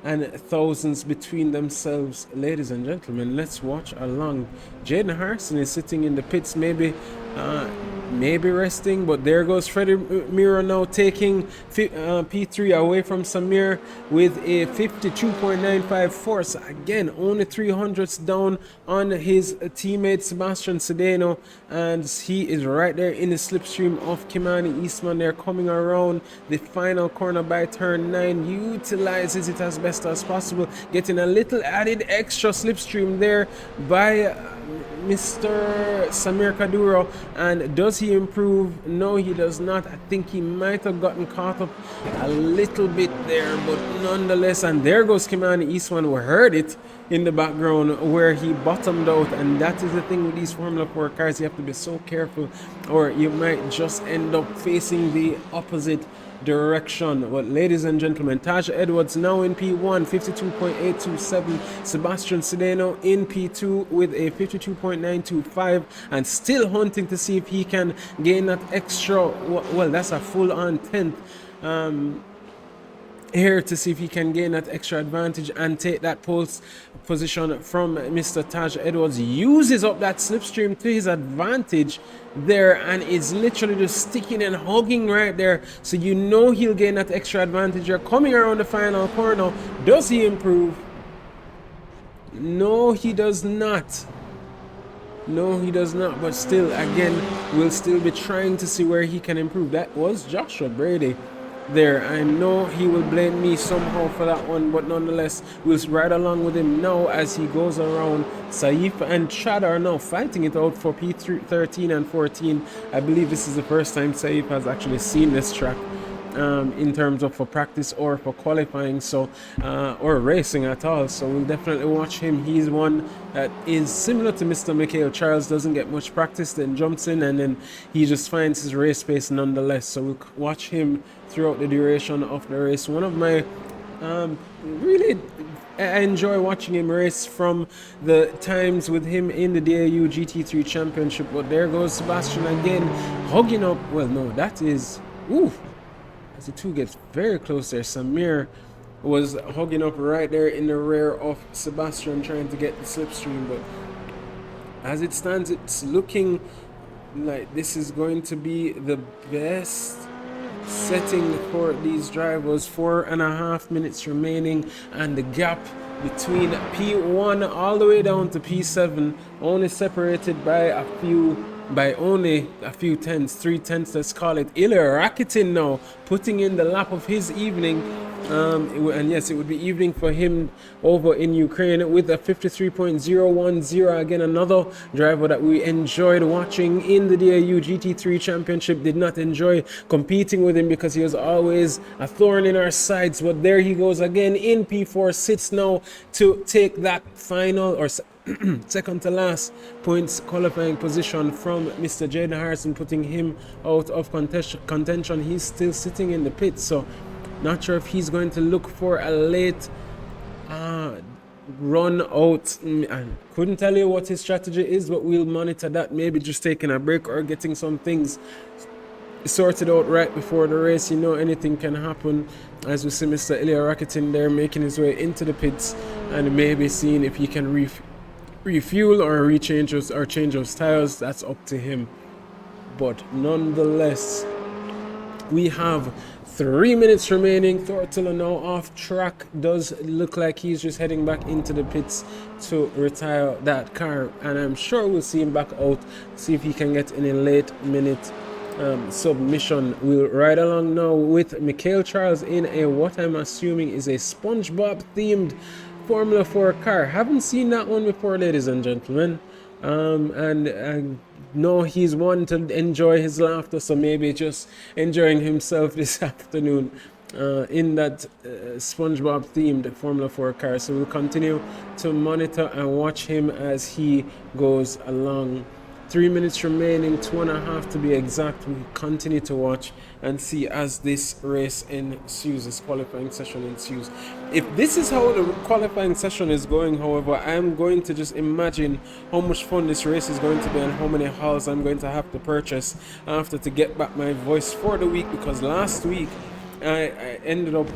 and thousands between themselves. Ladies and gentlemen, let's watch along. Jaden Harrison is sitting in the pits, maybe resting, but there goes Freddie Mira now taking P3 away from Samir with a 52.95 force. Again, only 300ths down on his teammate Sebastian Sedeno, and he is right there in the slipstream of Kimani Eastman. They're coming around the final corner by turn 9, utilizes it as best as possible, getting a little added extra slipstream there by Mr. Samir Kaduro. And does he improve? No, he does not. I think he might have gotten caught up a little bit there, but nonetheless. And there goes Kimani Eastman. We heard it in the background where he bottomed out, and that is the thing with these Formula 4 cars. You have to be so careful, or you might just end up facing the opposite direction. But ladies and gentlemen, Taj Edwards now in P1, 52.827. Sebastian Sedeno in P2 with a 52.925, and still hunting to see if he can gain that extra, well, that's a full on 10th here, to see if he can gain that extra advantage and take that pole position from Mr. Taj Edwards. Uses up that slipstream to his advantage there, and is literally just sticking and hugging right there, so you know he'll gain that extra advantage. You're coming around the final corner. Does he improve? No, he does not. No, he does not. But still, again, we'll still be trying to see where he can improve. That was Joshua Brady there. I know he will blame me somehow for that one, but nonetheless, we'll ride along with him now as he goes around. Saif and Chad are now fighting it out for P13 and 14. I believe this is the first time Saif has actually seen this track in terms of for practice or for qualifying, so or racing at all. So we'll definitely watch him. He's one that is similar to Mr. Mikhail Charles, doesn't get much practice, then jumps in, and then he just finds his race pace nonetheless. So we'll watch him throughout the duration of the race. One of my really, I enjoy watching him race from the times with him in the DAU GT3 Championship. But there goes Sebastian again, hugging up. Well, no, that is, ooh, as the two gets very close there. Samir was hugging up right there in the rear of Sebastian, trying to get the slipstream. But as it stands, it's looking like this is going to be the best setting for these drivers. 4.5 minutes remaining, and the gap between P1 all the way down to P7 only separated by only a few tenths, 3/10, let's call it. Ilya Rakitin now putting in the lap of his evening, and yes, it would be evening for him over in Ukraine with a 53.010. Again, another driver that we enjoyed watching in the DAU GT3 Championship. Did not enjoy competing with him because he was always a thorn in our sides, but there he goes again in P4, sits now to take that final, or second to last points qualifying position from Mr. Jaden Harrison, putting him out of contention. He's still sitting in the pit, so not sure if he's going to look for a late run out. I couldn't tell you what his strategy is, but we'll monitor that. Maybe just taking a break or getting some things sorted out right before the race. You know, anything can happen. As we see Mr. Ilya Rakitin there making his way into the pits and maybe seeing if he can refuel or change of tires. That's up to him. But nonetheless, we have 3 minutes remaining. Thortilla now off track. Does look like he's just heading back into the pits to retire that car, and I'm sure we'll see him back out, see if he can get any late minute submission. We'll ride along now with Michael Charles in a what I'm assuming is a SpongeBob themed Formula 4 car. Haven't seen that one before, ladies and gentlemen. And no, he's one to enjoy his laughter, so maybe just enjoying himself this afternoon in that SpongeBob themed Formula 4 car. So we'll continue to monitor and watch him as he goes along. 3 minutes remaining, 2.5 to be exact. We continue to watch and see as this race ensues, this qualifying session ensues. If this is how the qualifying session is going, however, I'm going to just imagine how much fun this race is going to be and how many halls I'm going to have to purchase after to get back my voice for the week, because last week I ended up,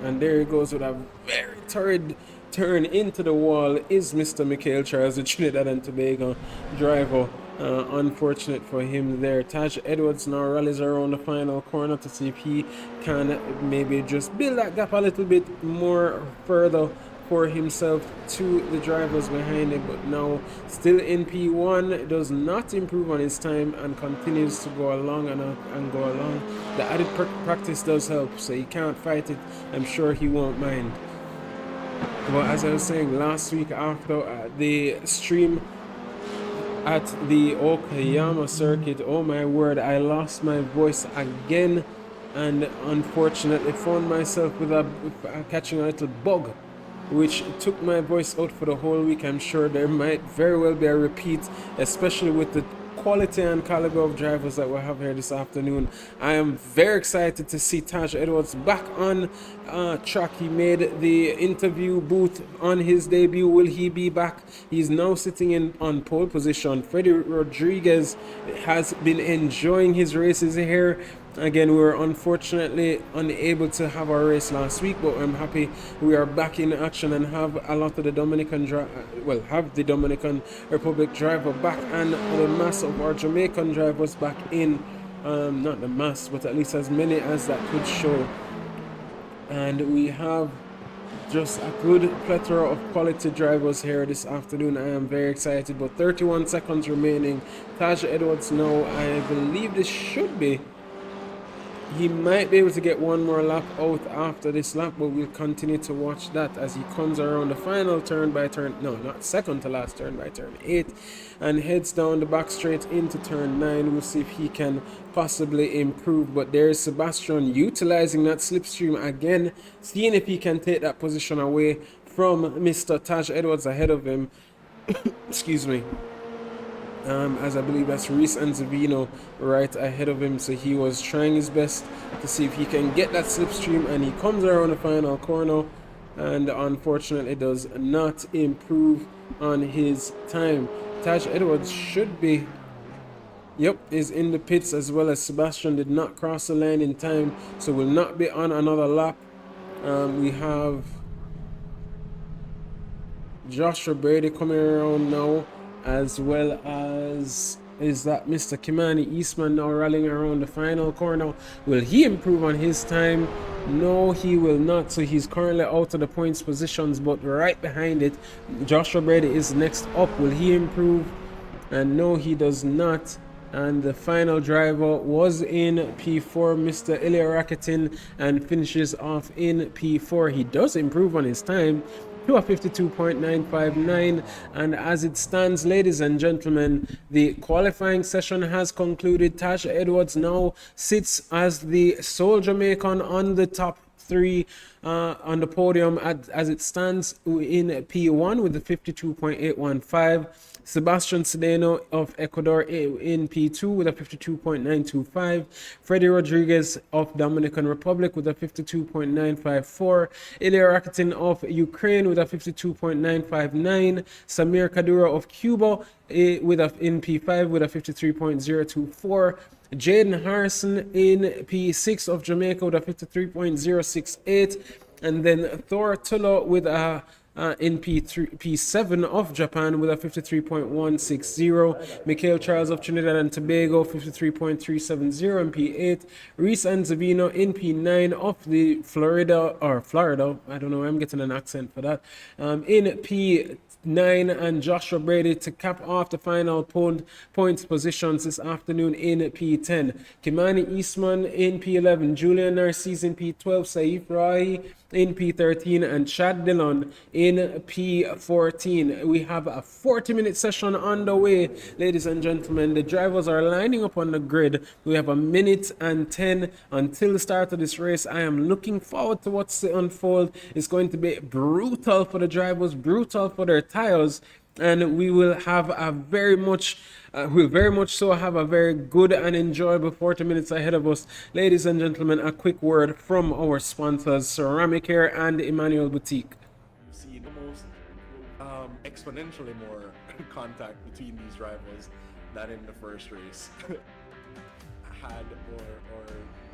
and there he goes with a very torrid turn into the wall is Mr. Michael Charles, the Trinidad and Tobago driver. Unfortunate for him there. Taj Edwards now rallies around the final corner to see if he can maybe just build that gap a little bit more further for himself to the drivers behind him, but now still in P1, does not improve on his time and continues to go along and go along. The added practice does help, so he can't fight it. I'm sure he won't mind. But as I was saying last week after the stream at the Okayama circuit, oh my word, I lost my voice again and unfortunately found myself with catching a little bug, which took my voice out for the whole week. I'm sure there might very well be a repeat, especially with the quality and caliber of drivers that we have here this afternoon. I am very excited to see Taj Edwards back on track. He made the interview booth on his debut. Will he be back? He's now sitting on pole position. Freddie Rodriguez has been enjoying his races here. Again, we were unfortunately unable to have our race last week, but I'm happy we are back in action and have a lot of the Dominican Republic driver back and the mass of our Jamaican drivers back in. Not the mass, but at least as many as that could show. And we have just a good plethora of quality drivers here this afternoon. I am very excited, but 31 seconds remaining. Taj Edwards now, I believe this should be, he might be able to get one more lap out after this lap, but we'll continue to watch that as he comes around the final turn by turn, no, not second to last turn by turn 8, and heads down the back straight into turn 9. We'll see if he can possibly improve, but there's Sebastian utilizing that slipstream again, seeing if he can take that position away from Mr. Taj Edwards ahead of him. Excuse me. As I believe that's Reese and Zavino right ahead of him, so he was trying his best to see if he can get that slipstream, and he comes around the final corner and unfortunately does not improve on his time. Taj Edwards should be, is in the pits, as well as Sebastian did not cross the line in time, so will not be on another lap. We have Joshua Brady coming around now, as well as that Mr. Kimani Eastman now rallying around the final corner. Will he improve on his time? No, he will not. So he's currently out of the points positions, but right behind it, Joshua Brady is next up. Will he improve? And no, he does not. And the final driver was in P4, Mr. Ilya Rakitin, and finishes off in P4. He does improve on his time to a 52.959, and as it stands, ladies and gentlemen, the qualifying session has concluded. Taj Edwards now sits as the sole Jamaican on the top 3 on the podium as it stands in P1 with a 52.815. Sebastian Sedeno of Ecuador in P2 with a 52.925. Freddie Rodriguez of Dominican Republic with a 52.954. Ilya Rakitin of Ukraine with a 52.959. Samir Kadura of Cuba in P5 with a 53.024. Jaden Harrison in P6 of Jamaica with a 53.068. And then Thor Tulla with a in P7 of Japan with a 53.160. Mikhail Charles of Trinidad and Tobago 53.370 in P8. Reese Anzavino in P9 of the Florida, I don't know, I'm getting an accent for that, in P9, and Joshua Brady to cap off the final points positions this afternoon in P10. Kimani Eastman in P11, Julian Narcisse in P12, Saif Rahi in P13, and Chad Dillon in P14. We have a 40-minute session on the way, ladies and gentlemen. The drivers are lining up on the grid. We have a minute and 10 until the start of this race. I am looking forward to what's to unfold. It's going to be brutal for the drivers, brutal for their tires, and we will have a very much so have a very good and enjoyable 40 minutes ahead of us. Ladies and gentlemen, a quick word from our sponsors, Ceramic Hair and Emmanuel Boutique. You see the most exponentially more contact between these rivals than in the first race. Had or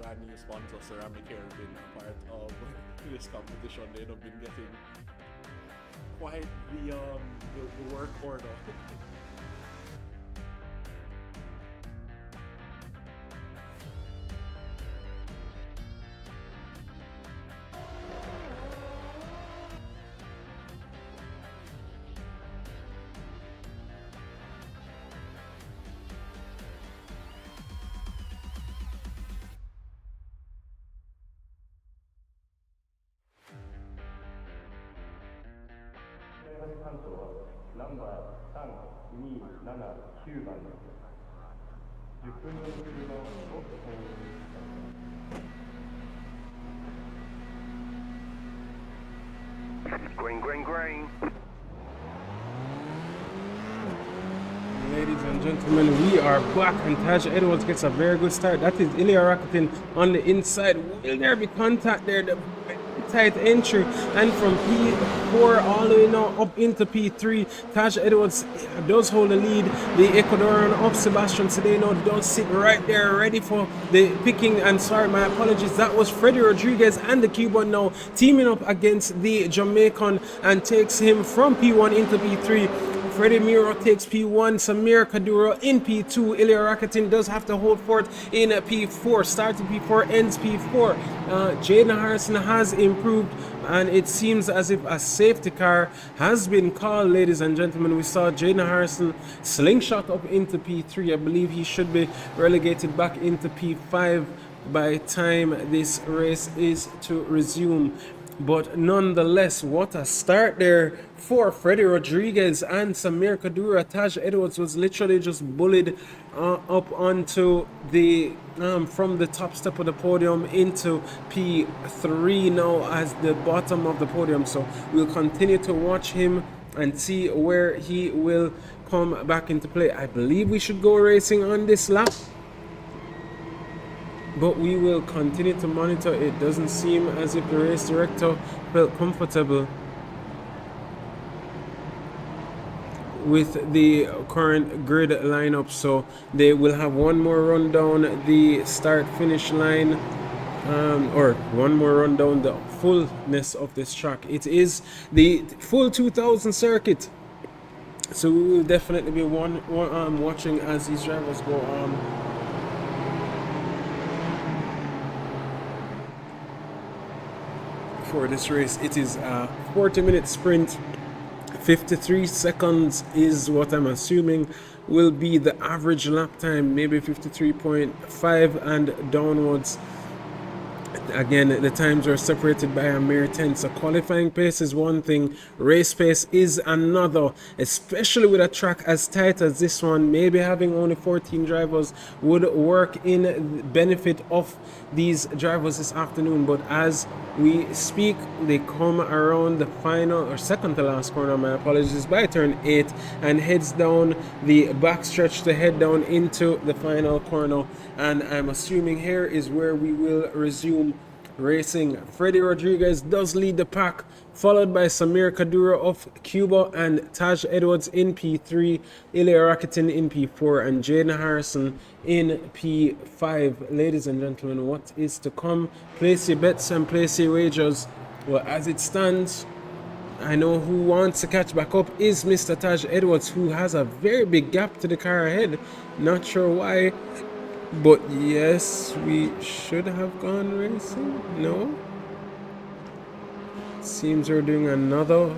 brand new sponsor Ceramic Hair been a part of this competition, they'd have been getting quite the work order. Green. Ladies and gentlemen, we are back, and Taj Edwards gets a very good start. That is Ilya Rakitin on the inside. Will there be contact there? The tight entry, and from P4 all the way now up into P3, Taj Edwards does hold the lead. The Ecuadorian of Sebastian Sedeno does sit right there ready for the picking, and sorry, my apologies, that was Freddie Rodriguez and the Cuban now teaming up against the Jamaican and takes him from P1 into P3. Freddie Miro takes P1, Samir Kadura in P2. Ilya Rakitin does have to hold forth in P4. Starting P4, ends P4. Jaden Harrison has improved, and it seems as if a safety car has been called, ladies and gentlemen. We saw Jaden Harrison slingshot up into P3. I believe he should be relegated back into P5 by the time this race is to resume. But nonetheless, what a start there for Freddie Rodriguez and Samir Kadura. Taj Edwards was literally just bullied up onto the from the top step of the podium into P3 now as the bottom of the podium. So we'll continue to watch him and see where he will come back into play. I believe we should go racing on this lap, but we will continue to monitor. It doesn't seem as if the race director felt comfortable with the current grid lineup, so they will have one more run down the start finish line, or one more run down the fullness of this track. It is the full 2000 circuit, so we will definitely be watching as these drivers go on. For this race, it is a 40-minute sprint. 53 seconds is what I'm assuming will be the average lap time, maybe 53.5 and downwards. Again, the times are separated by a mere 10. So qualifying pace is one thing, race pace is another, especially with a track as tight as this one. Maybe having only 14 drivers would work in benefit of these drivers this afternoon. But as we speak, they come around the final or second to last corner, my apologies, by turn 8 and heads down the backstretch to head down into the final corner. And I'm assuming here is where we will resume racing. Freddie Rodriguez does lead the pack, followed by Samir Kadura of Cuba and Taj Edwards in P3, Ilya Rakitin in P4, and Jaden Harrison in P5. Ladies and gentlemen, what is to come? Place your bets and place your wagers. Well, as it stands, I know who wants to catch back up is Mr. Taj Edwards, who has a very big gap to the car ahead. Not sure why, but yes, we should have gone racing. No? Seems we're doing another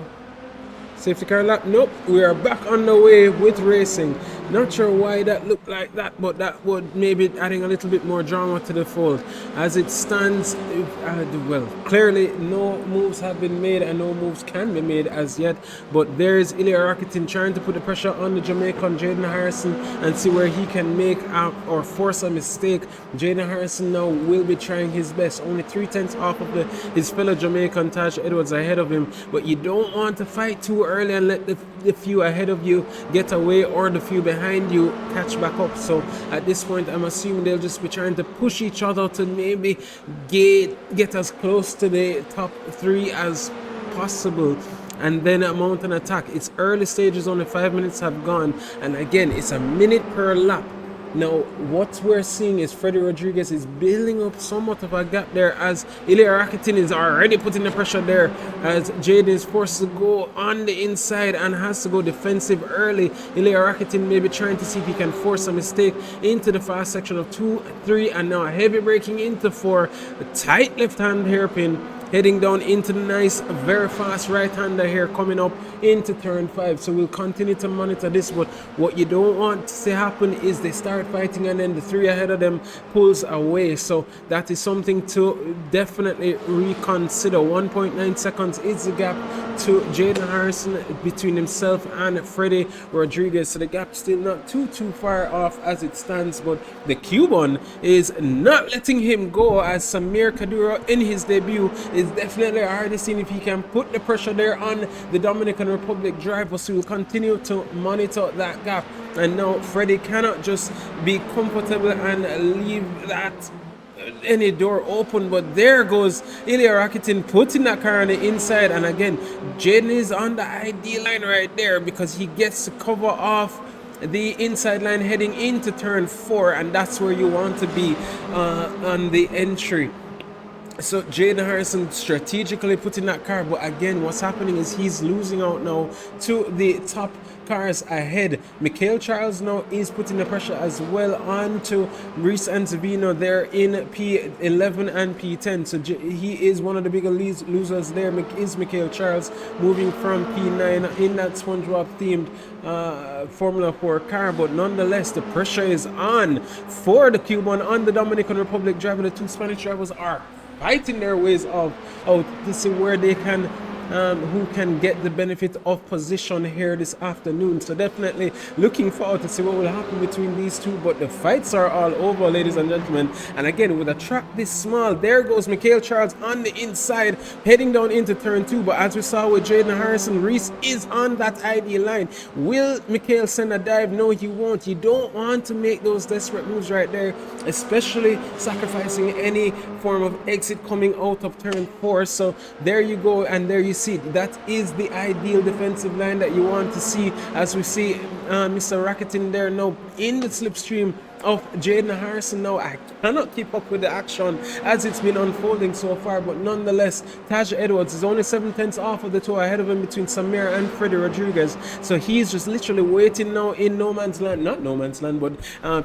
safety car lap. Nope, we are back on the way with racing. Not sure why that looked like that, but that would maybe adding a little bit more drama to the fold. As it stands, well, clearly no moves have been made and no moves can be made as yet. But there's Ilya Rakitin trying to put the pressure on the Jamaican Jaden Harrison and see where he can make or force a mistake. Jaden Harrison now will be trying his best. Only 3/10 off of his fellow Jamaican Taj Edwards ahead of him. But you don't want to fight too early and let the few ahead of you get away or the few behind you catch back up. So at this point, I'm assuming they'll just be trying to push each other to maybe get as close to the top 3 as possible, and then mount an attack. It's early stages, only 5 minutes have gone, and again, it's a minute per lap. Now, what we're seeing is Freddie Rodriguez is building up somewhat of a gap there, as Ilya Rakitin is already putting the pressure there, as Jaden is forced to go on the inside and has to go defensive early. Ilya Rakitin may be trying to see if he can force a mistake into the fast section of 2, 3, and now heavy braking into 4. A tight left-hand hairpin, heading down into the nice, very fast right-hander here coming up into turn 5. So we'll continue to monitor this, but what you don't want to see happen is they start fighting and then the 3 ahead of them pulls away. So that is something to definitely reconsider. 1.9 seconds is the gap to Jaden Harrison between himself and Freddie Rodriguez. So the gap still not too far off as it stands, but the Cuban is not letting him go, as Samir Kadura in his debut is definitely already seeing if he can put the pressure there on the Dominican Republic driver. So we'll continue to monitor that gap. And now Freddie cannot just be comfortable and leave that any door open, but there goes Ilya Rakitin putting that car on the inside, and again Jaden is on the ideal line right there because he gets to cover off the inside line heading into turn 4, and that's where you want to be on the entry. So Jaden Harrison strategically putting that car, but again what's happening is he's losing out now to the top cars ahead. Mikhail Charles now is putting the pressure as well on to Reese and Zavino there in P11 and P10. So he is one of the bigger losers there, is Mikhail Charles, moving from P9 in that SpongeBob themed Formula 4 car. But nonetheless, the pressure is on for the Cuban on the Dominican Republic driver. The 2 Spanish drivers are fighting their ways out to see where they can who can get the benefit of position here this afternoon. So definitely looking forward to see what will happen between these two, but the fights are all over, ladies and gentlemen. And again, with a track this small, there goes Mikhail Charles on the inside heading down into turn 2, but as we saw with Jaden Harrison, Reese is on that ideal line. Will Mikhail send a dive? No, he won't. You don't want to make those desperate moves right there, especially sacrificing any form of exit coming out of turn 4. So there you go, and there you see that is the ideal defensive line that you want to see, as we see Mr. Rakitin there now in the slipstream of Jaden Harrison. Now I cannot keep up with the action as it's been unfolding so far, but nonetheless Taj Edwards is only 7/10 off of the 2 ahead of him between Samir and Freddie Rodriguez. So he's just literally waiting now in no man's land, not no man's land, but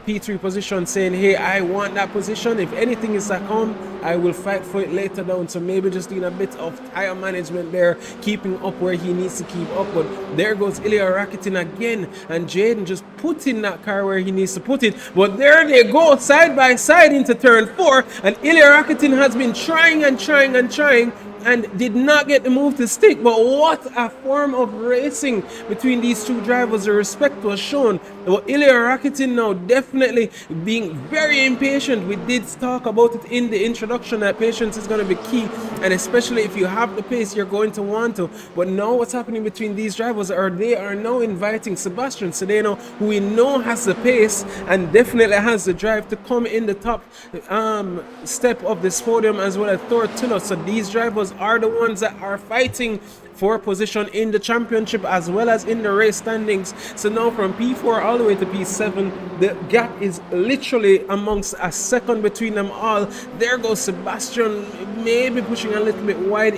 P3 position, saying, hey, I want that position. If anything is to come, I will fight for it later down. So maybe just doing a bit of tire management there, keeping up where he needs to keep up. But there goes Ilya Rakitin again, and Jaden just putting that car where he needs to put it. But But there they go, side by side into turn 4, and Ilya Rakitin has been trying and trying and trying and did not get the move to stick. But what a form of racing between these two drivers. The respect was shown. But Ilya Rakitin now definitely being very impatient. We did talk about it in the introduction that patience is going to be key, and especially if you have the pace, you're going to want to. But now what's happening between these drivers are they are now inviting Sebastian Sedeno, who we know has the pace and definitely has the drive to come in the top step of this podium, as well as Tortilla. So these drivers are the ones that are fighting for position in the championship as well as in the race standings. So now from P4 all the way to P7, the gap is literally amongst a second between them all. There goes Sebastian, maybe pushing a little bit wide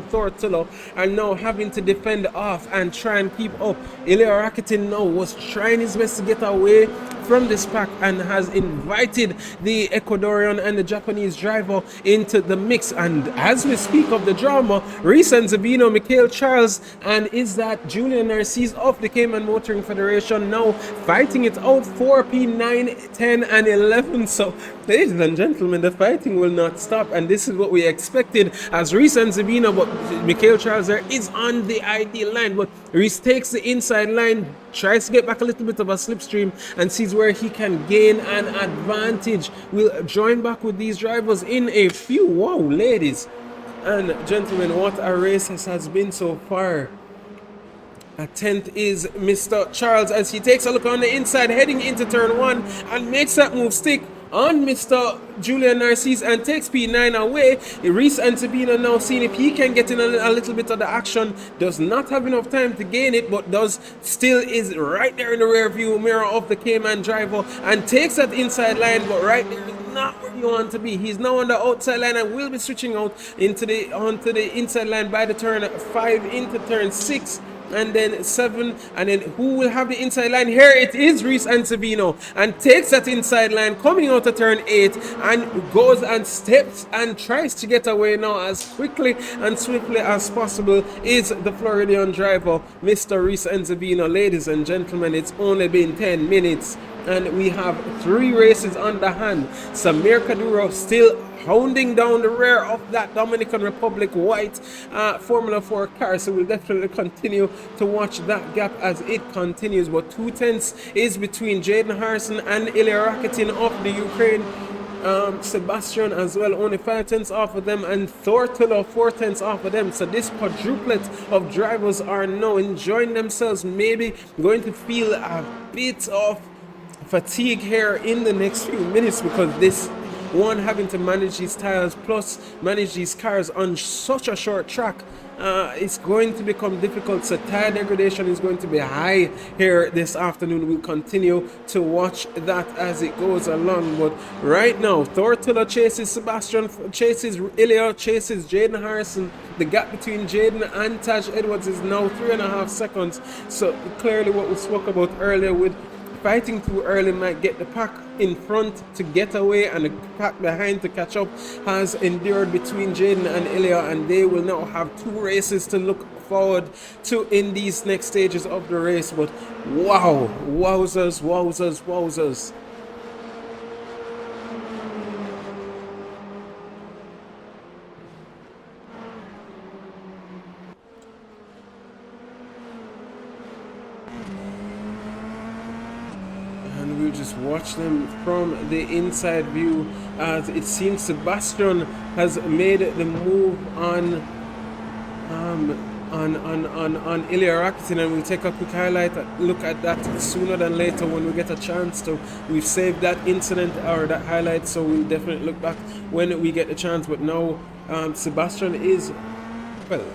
Tortilla, and now having to defend off and try and keep up. Ilya Rakitin now was trying his best to get away from this pack and has invited the Ecuadorian and the Japanese driver into the mix. And as we speak of the drama, Reese and Zabino, Mikhail Charles, and is that Julian Narcisse of the Cayman Motoring Federation now fighting it out for P9, 10 and 11. So ladies and gentlemen, the fighting will not stop, and this is what we expected as Reese and Zabino. But Mikhail Charles there is on the ideal line, but Reese takes the inside line, tries to get back a little bit of a slipstream and sees where he can gain an advantage. We'll join back with these drivers in a few. Wow, ladies and gentlemen, what a race this has been so far. At 10th is Mr. Charles as he takes a look on the inside heading into turn 1 and makes that move stick on Mr. Julian Narcisse and takes P9 away. Reese and Sabina now seeing if he can get in a little bit of the action. Does not have enough time to gain it, but does still is right there in the rear view mirror of the Cayman driver and takes that inside line, but right there is not where you want to be. He's now on the outside line and will be switching out onto the inside line by the turn 5 into turn 6. And then 7, and then who will have the inside line? Here it is, Reese and Sabino, and takes that inside line coming out of turn 8 and goes and steps and tries to get away now as quickly and swiftly as possible is the Floridian driver, Mr. Reese and Sabino. Ladies and gentlemen, it's only been 10 minutes and we have 3 races on the hand. Samir Kadyrov still hounding down the rear of that Dominican Republic white Formula 4 car, so we'll definitely continue to watch that gap as it continues. But 2/10 is between Jaden Harrison and Ilya Rakitin of the Ukraine. Sebastian as well, only 5/10 off of them, and Tortilla 4/10 off of them. So this quadruplet of drivers are now enjoying themselves, maybe going to feel a bit of fatigue here in the next few minutes, because this one having to manage these tires plus manage these cars on such a short track, it's going to become difficult. So tire degradation is going to be high here this afternoon. We'll continue to watch that as it goes along. But right now, Tortilla chases Sebastian, chases Ilya, chases Jaden Harrison. The gap between Jaden and Taj Edwards is now 3.5 seconds. So clearly what we spoke about earlier with fighting too early might get the pack in front to get away and the pack behind to catch up has endured between Jaden and Ilya, and they will now have 2 races to look forward to in these next stages of the race. But wow, wowzers, wowzers, wowzers. We'll just watch them from the inside view as it seems Sebastian has made the move on Ilya Rakitin, and we'll take a quick look at that sooner than later when we get a chance to. We've saved that incident or that highlight, so we'll definitely look back when we get the chance. But now Sebastian is, well,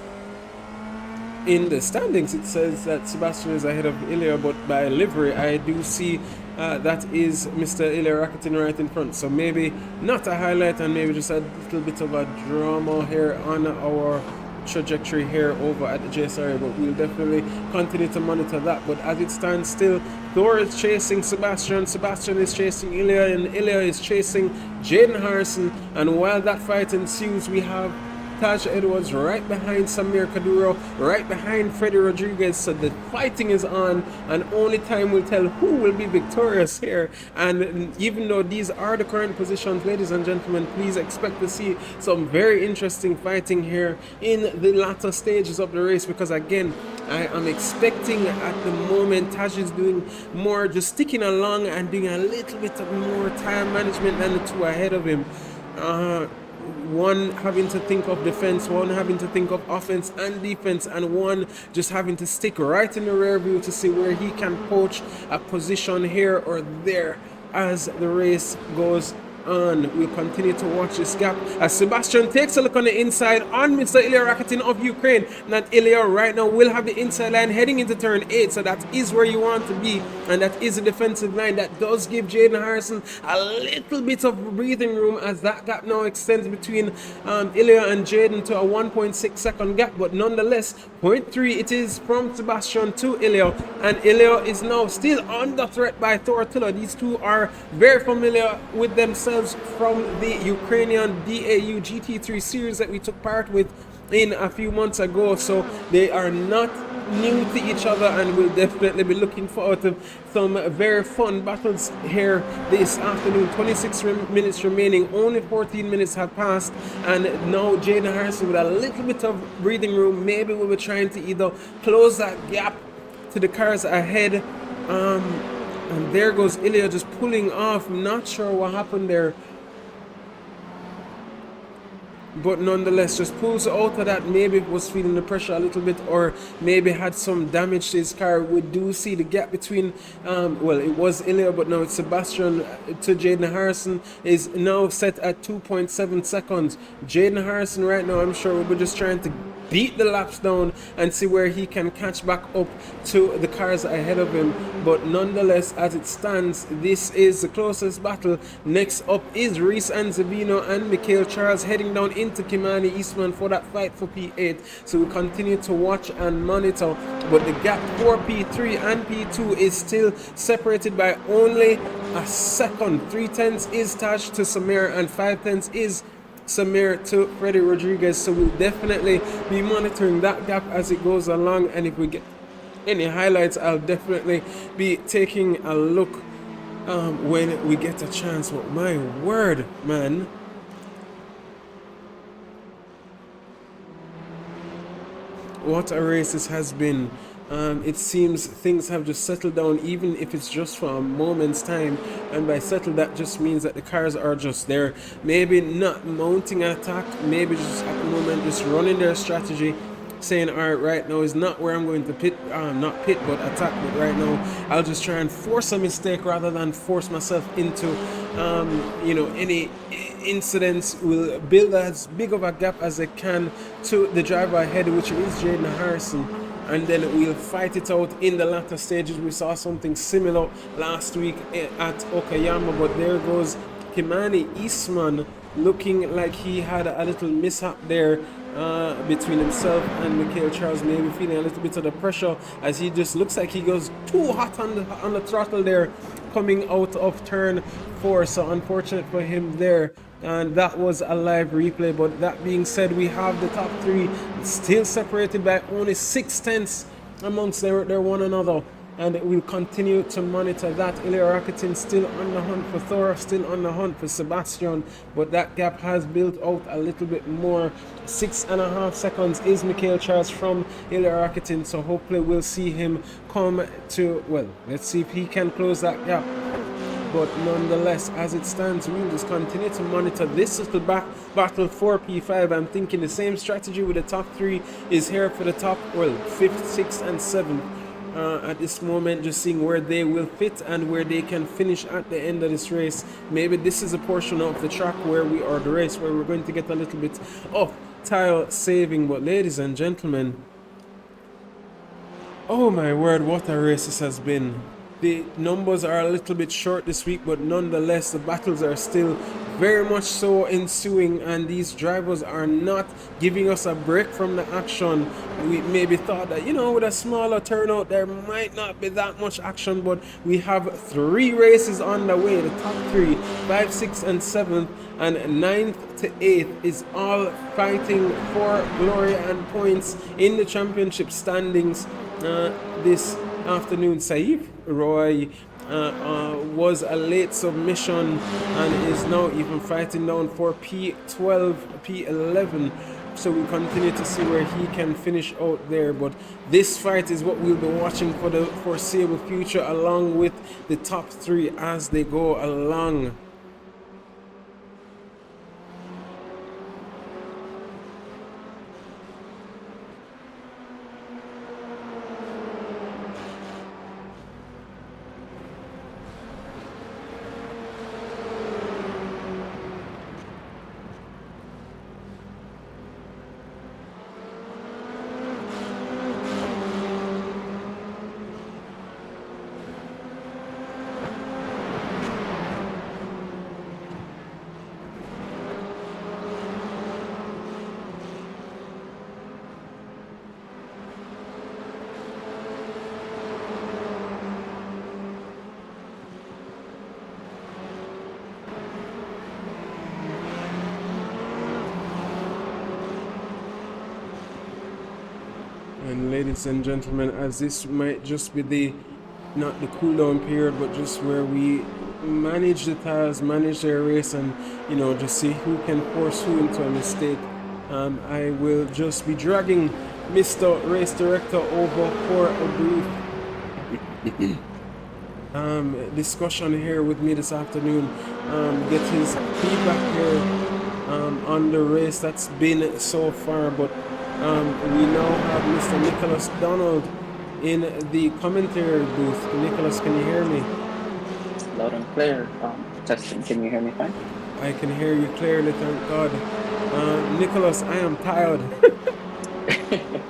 in the standings it says that Sebastian is ahead of Ilya, but by livery I do see that is Mr. Ilya Rakitin right in front. So maybe not a highlight and maybe just a little bit of a drama here on our trajectory here over at the JSRA, but we'll definitely continue to monitor that. But as it stands still, Thor is chasing Sebastian, Sebastian is chasing Ilya, and Ilya is chasing Jaden Harrison. And while that fight ensues, we have Taj Edwards right behind Samir Kaduro, right behind Freddie Rodriguez. So the fighting is on, and only time will tell who will be victorious here. And even though these are the current positions, ladies and gentlemen, please expect to see some very interesting fighting here in the latter stages of the race, because again, I am expecting at the moment Taj is doing more, just sticking along and doing a little bit of more time management than the two ahead of him. One having to think of defense, one having to think of offense and defense, and one just having to stick right in the rear view to see where he can poach a position here or there as the race goes on. We'll continue to watch this gap as Sebastian takes a look on the inside on Mr. Ilya Rakitin of Ukraine. That Ilya right now will have the inside line heading into turn 8, so that is where you want to be, and that is a defensive line that does give Jaden Harrison a little bit of breathing room, as that gap now extends between Ilya and Jaden to a 1.6 second gap, but nonetheless 0.3 it is from Sebastian to Ilya, and Ilya is now still under threat by Tortilla. These two are very familiar with themselves from the Ukrainian DAU GT3 series that we took part with in a few months ago, so they are not new to each other, and we'll definitely be looking forward to some very fun battles here this afternoon. 26 minutes remaining, only 14 minutes have passed, and now Jaden Harrison with a little bit of breathing room. Maybe we'll be trying to either close that gap to the cars ahead, and there goes Ilya just pulling off. I'm not sure what happened there, but nonetheless just pulls out of that. Maybe was feeling the pressure a little bit, or maybe had some damage to his car. We do see the gap between well, it was Ilya, but now it's Sebastian to Jaden Harrison is now set at 2.7 seconds. Jaden Harrison right now, I'm sure we're just trying to beat the laps down and see where he can catch back up to the cars ahead of him, but nonetheless, as it stands, this is the closest battle. Next up is Reese Anzavino and Mikhail Charles heading down into Kimani Eastman for that fight for P8, so we continue to watch and monitor, but the gap for P3 and P2 is still separated by only a second. 3/10 is Taj to Samir, and 5/10 is Samir to Freddie Rodriguez, so we'll definitely be monitoring that gap as it goes along, and if we get any highlights, I'll definitely be taking a look when we get a chance. But my word, man, what a race this has been. It seems things have just settled down, even if it's just for a moment's time, and by settle that just means that the cars are just there, maybe not mounting an attack, maybe just at the moment just running their strategy, saying alright, right now is not where I'm going to pit, not pit but attack, but right now I'll just try and force a mistake rather than force myself into you know, any incidents. Will build as big of a gap as I can to the driver ahead, which is Jaden Harrison, and then we'll fight it out in the latter stages. We saw something similar last week at Okayama, but there goes Kimani Eastman looking like he had a little mishap there between himself and Mikhail Charles, maybe feeling a little bit of the pressure as he just looks like he goes too hot on the throttle there coming out of turn 4, so unfortunate for him there. And that was a live replay, but that being said, we have the top 3 still separated by only 6/10 amongst their one another, and we'll continue to monitor that. Ilya Rakitin still on the hunt for Thor, still on the hunt for Sebastian, but that gap has built out a little bit more. 6.5 seconds is Mikhail Charles from Ilya Rakitin, so hopefully we'll see him come to, well, let's see if he can close that gap. But nonetheless, as it stands, we'll just continue to monitor this little battle for P5. I'm thinking the same strategy with the top 3 is here for the top, well, 5th, 6th and 7th at this moment, just seeing where they will fit and where they can finish at the end of this race. Maybe this is a portion of the track where we are, the race where we're going to get a little bit of tire saving. But ladies and gentlemen, oh my word, what a race this has been. the numbers are a little bit short this week, but nonetheless, the battles are still very much so ensuing, and these drivers are not giving us a break from the action. We maybe thought that, you know, with a smaller turnout, there might not be that much action, but we have 3 races on the way. The top 3, 5, 6, and 7th, and 9th to 8th is all fighting for glory and points in the championship standings this afternoon. Saif Roy was a late submission and is now even fighting down for P12, P11. So we continue to see where he can finish out there. But this fight is what we'll be watching for the foreseeable future, along with the top 3 as they go along. And ladies and gentlemen, as this might just be the, not the cool down period, but just where we manage the tires, manage their race, and, you know, just see who can force who into a mistake. I will just be dragging Mr. Race Director over for a brief discussion here with me this afternoon, get his feedback here on the race that's been so far. But we now have Mr. Nicholas Donald in the commentary booth. Nicholas, can you hear me? Loud and clear. Testing, can you hear me fine? I can hear you clearly, thank God. Nicholas, I am tired.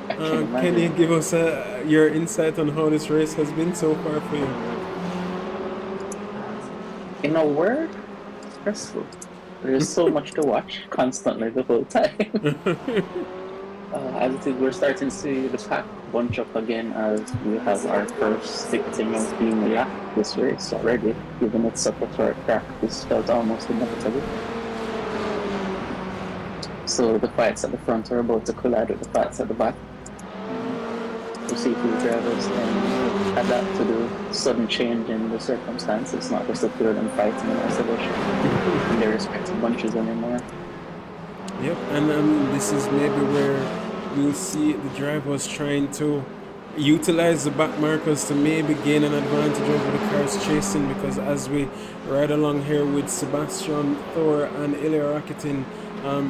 Can you give us your insight on how this race has been so far for you? In a word, stressful. There's so much to watch constantly the whole time. As it is, we're starting to see the pack bunch up again as we have our first victim of being lapped this race already. Given it's such a short track, this felt almost inevitable. So the fights at the front are about to collide with the fights at the back. We see two drivers can adapt to the sudden change in the circumstances, not just appear them fighting in isolation in their respective bunches anymore. Yep, and this is maybe where you'll see the drivers trying to utilize the back markers to maybe gain an advantage over the cars chasing, because as we ride along here with Sebastian, Thor, and Ilya Rakitin,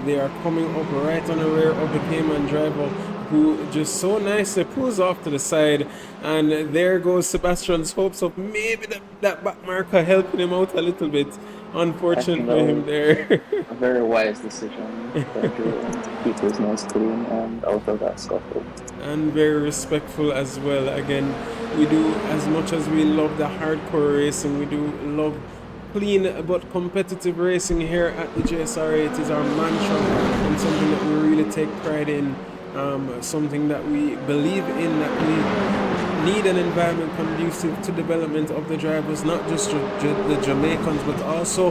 they are coming up right on the rear of the Cayman driver, who just so nicely pulls off to the side, and there goes Sebastian's hopes of maybe that back marker helping him out a little bit. Unfortunate for him there. A very wise decision to keep his nose clean and out of that scuffle. And very respectful as well. Again, we do, as much as we love the hardcore racing, we do love clean but competitive racing here at the JSRA. It is our mantra and something that we really take pride in, something that we believe in, that we need an environment conducive to development of the drivers, not just the Jamaicans, but also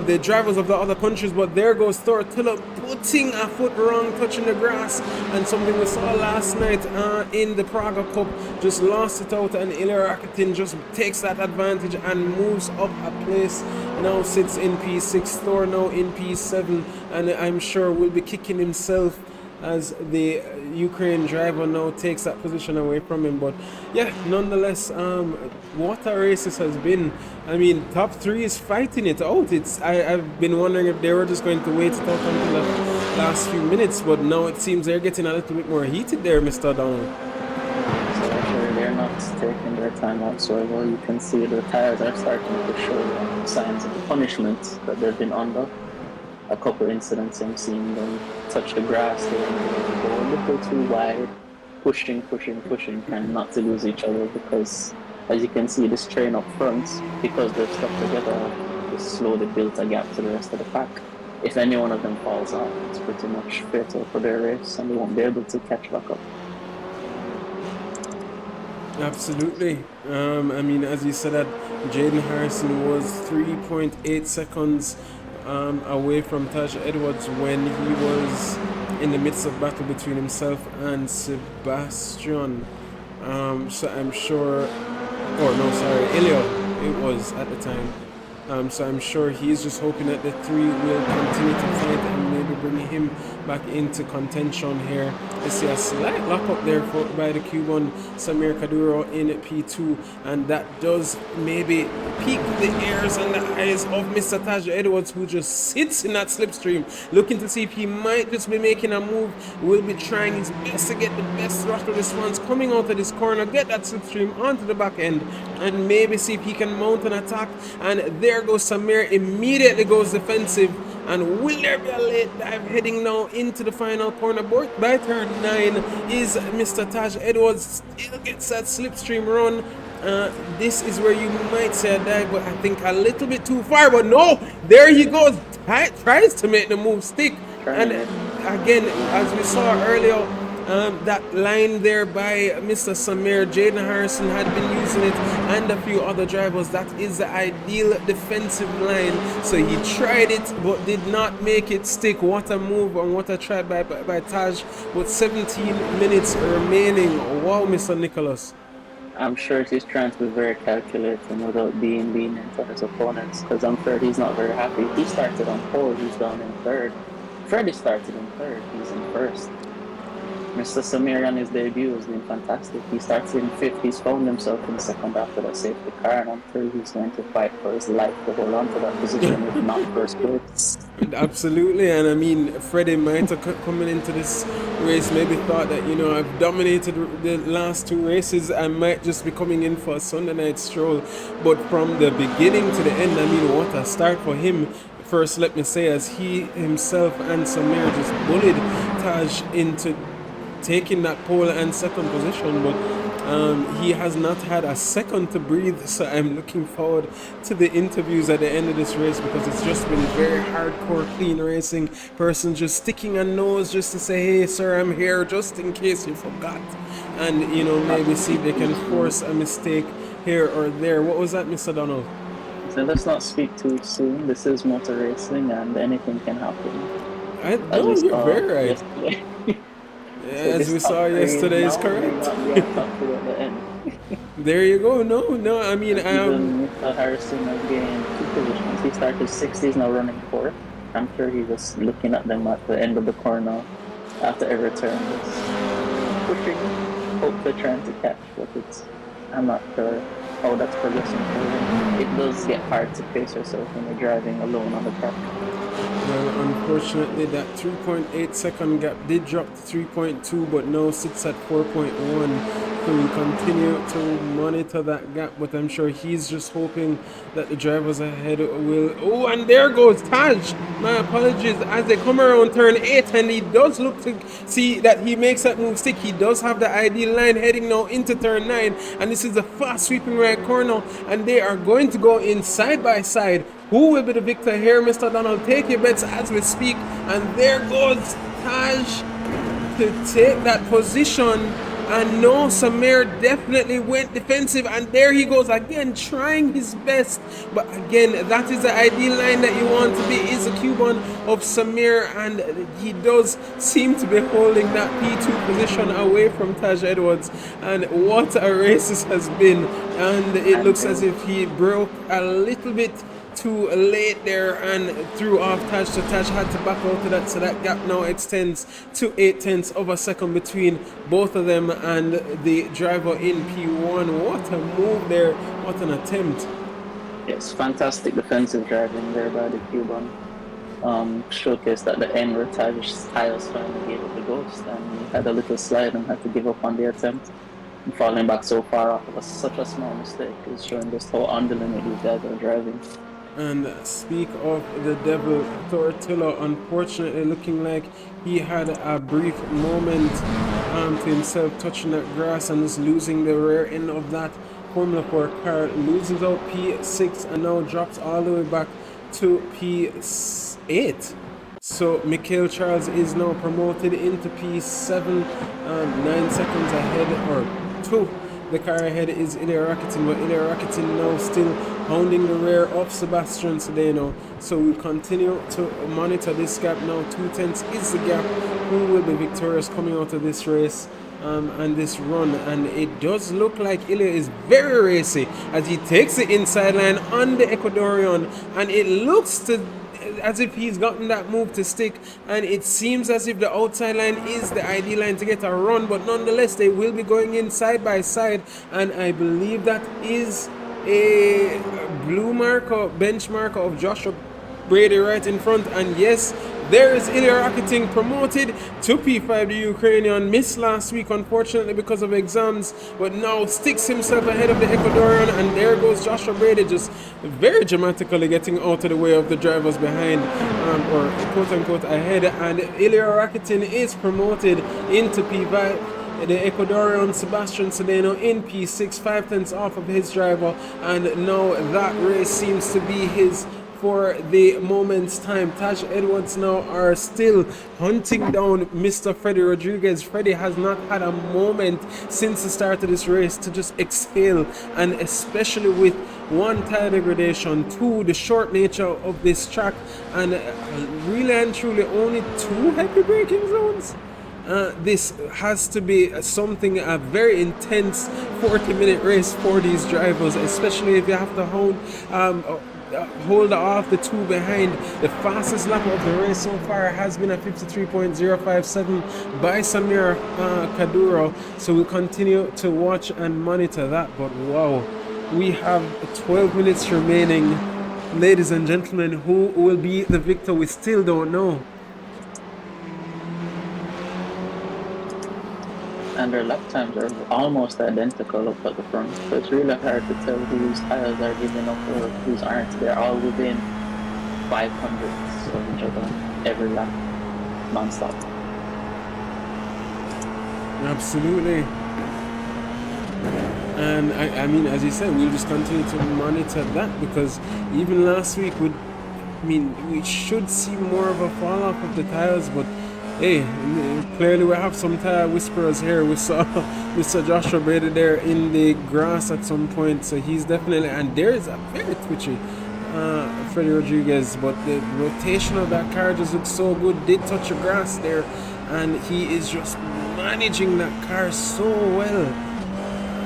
the drivers of the other countries. But there goes Thor Tiller putting a foot wrong, touching the grass, and something we saw last night in the Praga Cup, just lost it out, and Ilya Rakitin just takes that advantage and moves up a place, now sits in P6, Thor now in P7, and I'm sure will be kicking himself as the Ukraine driver now takes that position away from him. But yeah, nonetheless, what a race this has been. I mean, top 3 is fighting it out. I've been wondering if they were just going to wait it out until the last few minutes, but now it seems they're getting a little bit more heated there, Mr. Donald. So actually they're not taking their time whatsoever. You can see the tires are starting to show signs of the punishment that they've been under. A couple incidents I'm seeing them touch the grass there and go a little too wide, pushing, trying not to lose each other because As you can see, this train up front, because they're stuck together, is slowly built a gap to the rest of the pack. If any one of them falls off, it's pretty much fatal for their race, and they won't be able to catch back up. Absolutely. I mean, as you said, that Jaden Harrison was 3.8 seconds away from Taj Edwards when he was in the midst of battle between himself and Sebastian. So I'm sure, or no, sorry, Elio, it was at the time. So I'm sure he's just hoping that the three will continue to fight and maybe bring him back into contention here. I see a slight lock up there by the Cuban Samir Kaduro in P2, and that does maybe pique the ears and the eyes of Mr. Taj Edwards, who just sits in that slipstream looking to see if he might just be making a move. Will be trying his best to get the best throttle response coming out of this corner, get that slipstream onto the back end, and maybe see if he can mount an attack. And there goes Samir, immediately goes defensive. And will there be a late dive heading now into the final corner? By turn 9 is Mr. Taj Edwards, still gets that slipstream run. This is where you might say a dive, but I think a little bit too far. But no, there he goes, tries to make the move stick. And again, as we saw earlier, that line there by Mr. Samir, Jaden Harrison had been using it, and a few other drivers. That is the ideal defensive line. So he tried it but did not make it stick. What a move and what a try by Taj. With 17 minutes remaining. Wow, Mr. Nicholas. I'm sure he's trying to be very calculating without being lenient for his opponents, because I'm sure he's not very happy. He started on pole, he's down in third. Freddie started in third, he's in first. Mr. Samir on his debut was doing fantastic. He starts in fifth, he's found himself in second after that safety car, and I'm sure he's going to fight for his life to hold on to that position, if not first place. Absolutely, and I mean, Freddie might have coming into this race maybe thought that, you know, I've dominated the last two races, I might just be coming in for a Sunday night stroll. But from the beginning to the end, I mean, what a start for him. First, let me say, as he himself and Samir just bullied Taj into taking that pole and second position, but he has not had a second to breathe. So I'm looking forward to the interviews at the end of this race, because it's just been very hardcore clean racing. Person just sticking a nose just to say, hey sir, I'm here, just in case you forgot, and you know, maybe see if they can force a mistake here or there. What was that, Mr. Donald? So let's not speak too soon. This is motor racing and anything can happen. No, you're very right. As we saw yesterday is correct. There you go. No, I mean, Mr. Harrison again, 2 positions. He started 6th, he's now running 4th. I'm sure he was looking at them at the end of the corner after every turn. Pushing, hopefully trying to catch, but I'm not sure how that's progressing for him. It does get hard to pace yourself when you're driving alone on the track. Well, unfortunately, that 3.8 second gap did drop to 3.2, but now sits at 4.1. So we continue to monitor that gap, but I'm sure he's just hoping that the drivers ahead will... Oh, and there goes Taj! My apologies, as they come around turn 8, and he does look to see that he makes that move stick. He does have the ideal line heading now into turn 9, and this is a fast sweeping right corner, and they are going to go in side by side. Who will be the victor here, Mr. Donald? Take your bets as we speak. And there goes Taj to take that position. And no, Samir definitely went defensive. And there he goes again, trying his best. But again, that is the ideal line that you want to be, is a Cuban of Samir. And he does seem to be holding that P2 position away from Taj Edwards. And what a race this has been. And it looks as if he broke a little bit too late there and threw off Taj, so Taj had to back out to that, so that gap now extends to 0.8 of a second between both of them and the driver in P1. What a move there, what an attempt. Yes, fantastic defensive driving there by the Cuban. Showcased at the end where Taj's tires finally gave up the ghost, and he had a little slide and had to give up on the attempt. And falling back so far off was such a small mistake. It's showing just how on the limit these guys are driving. And speak of the devil, Tortilla, unfortunately looking like he had a brief moment to himself touching that grass and just losing the rear end of that Formula 4 car loses out P6 and now drops all the way back to P8. So Michael Charles is now promoted into P7, 9 seconds ahead, or 2. The car ahead is Ilya Rakitin, but Ilya Rakitin now still hounding the rear of Sebastian Sedeno. So we continue to monitor this gap now. 2/10 is the gap. Who will be victorious coming out of this race and this run? And it does look like Ilya is very racy as he takes the inside line on the Ecuadorian, and it looks as if he's gotten that move to stick, and it seems as if the outside line is the ideal line to get a run, but nonetheless they will be going in side by side, and I believe that is a blue marker, bench marker of Joshua Brady right in front. And yes, there is Ilya Rakitin promoted to P5. The Ukrainian missed last week, unfortunately, because of exams, but now sticks himself ahead of the Ecuadorian, and there goes Joshua Brady just very dramatically getting out of the way of the drivers behind, or quote-unquote ahead, and Ilya Rakitin is promoted into P5. The Ecuadorian Sebastian Sedeno in P6, 5/10 off of his driver, and now that race seems to be his for the moment's time. Taj Edwards now are still hunting down Mr. Freddie Rodriguez. Freddie has not had a moment since the start of this race to just exhale, and especially with 1, tire degradation, 2, the short nature of this track, and really and truly only 2 heavy braking zones. This has to be something, a very intense 40-minute race for these drivers, especially if you have to hold off the 2 behind. The fastest lap of the race so far has been a 53.057 by Samir Kaduro, so we'll continue to watch and monitor that. But wow, we have 12 minutes remaining. Ladies and gentlemen, who will be the victor? We still don't know. And their lap times are almost identical up at the front, so it's really hard to tell whose tires are giving up or whose aren't. They're all within 500ths of each other every lap, non-stop. Absolutely. And I mean, as you said, we'll just continue to monitor that, because even last week we should see more of a fall off of the tires, but hey, clearly we have some tire whisperers here. We saw Mr. Joshua Brady there in the grass at some point, so he's definitely, and there's a very twitchy Freddie Rodriguez, but the rotation of that car just looks so good. Did touch the grass there, and he is just managing that car so well.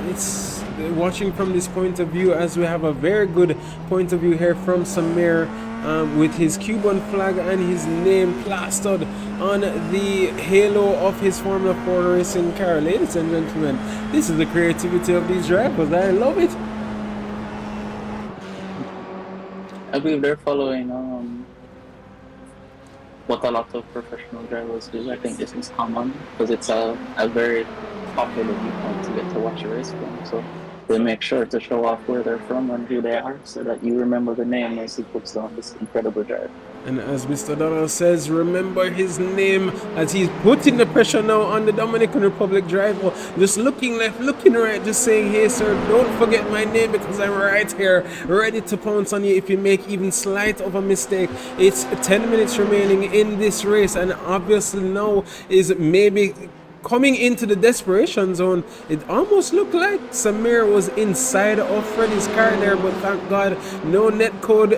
It's watching from this point of view, as we have a very good point of view here from Samir, with his Cuban flag and his name plastered on the halo of his Formula 4 racing car. Ladies and gentlemen, this is the creativity of these drivers. I love it. I believe they're following what a lot of professional drivers do. I think this is common because it's a very popular viewpoint to get to watch a race from. So they make sure to show off where they're from and who they are, so that you remember the name as he puts on this incredible drive. And as Mr. Donald says, remember his name, as he's putting the pressure now on the Dominican Republic driver. Just looking left, looking right, just saying, hey sir, don't forget my name, because I'm right here, ready to pounce on you if you make even slight of a mistake. It's 10 minutes remaining in this race, and obviously now is maybe coming into the desperation zone. It almost looked like Samir was inside of Freddie's car there, but thank God no netcode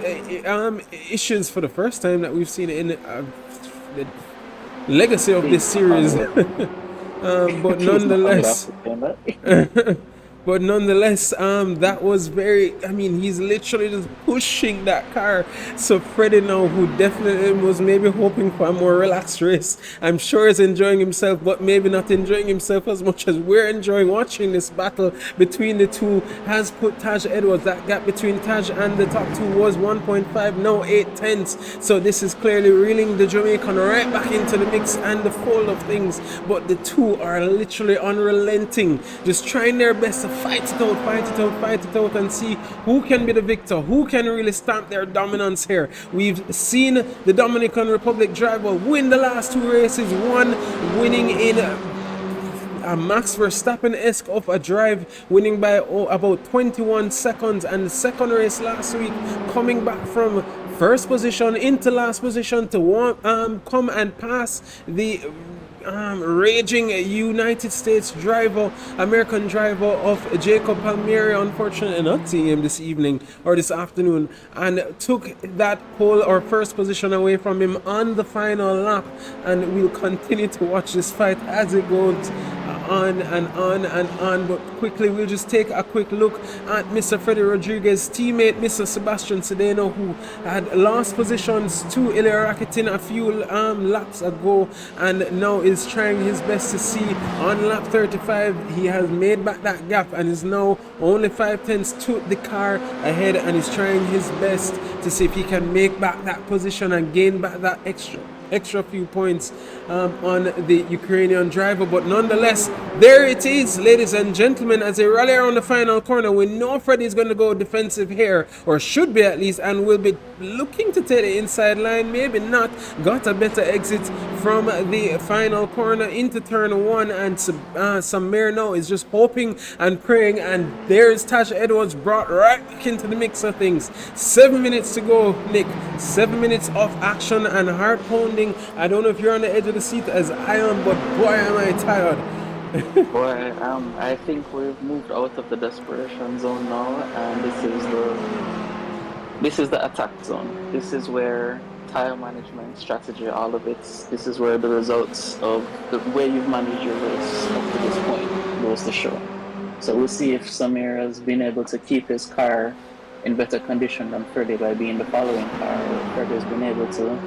issues for the first time that we've seen in the legacy of this series. But nonetheless But nonetheless, that was very, I mean, he's literally just pushing that car. So Freddie now, who definitely was maybe hoping for a more relaxed race, I'm sure is enjoying himself, but maybe not enjoying himself as much as we're enjoying watching this battle between the two, has put Taj Edwards. That gap between Taj and the top two was 1.5, now 8/10. So this is clearly reeling the Jamaican right back into the mix and the fold of things. But the two are literally unrelenting, just trying their best to fight it out, and see who can be the victor, who can really stamp their dominance here. We've seen the Dominican Republic driver win the last two races, one winning in a Max Verstappen-esque of a drive, winning by about 21 seconds, and the second race last week, coming back from first position into last position to come and pass the raging United States driver, American driver of Jacob Palmieri, unfortunately not seeing him this evening or this afternoon, and took that pole or first position away from him on the final lap. And we'll continue to watch this fight as it goes on and on and on, but quickly we'll just take a quick look at Mr. Freddie Rodriguez's teammate, Mr. Sebastian Sedeno, who had lost positions to Ilya Rakitin a few laps ago, and now is trying his best to see on lap 35 he has made back that gap and is now only 5/10 to the car ahead, and is trying his best to see if he can make back that position and gain back that extra few points on the Ukrainian driver. But nonetheless, there it is, ladies and gentlemen, as they rally around the final corner. We know Freddie is going to go defensive here, or should be at least, and will be looking to take the inside line, maybe not. Got a better exit from the final corner into turn 1, and Samir now is just hoping and praying, and there's Taj Edwards brought right back into the mix of things. 7 minutes to go, Nick. 7 minutes of action and heart pounding. I don't know if you're on the edge of the seat as I am, but boy am I tired. Boy, I think we've moved out of the desperation zone now, and this is the attack zone. This is where tire management, strategy, all of it. This is where the results of the way you've managed your race up to this point goes to show. So we'll see if Samir has been able to keep his car in better condition than Freddie by being the following car, or Freddie has been able to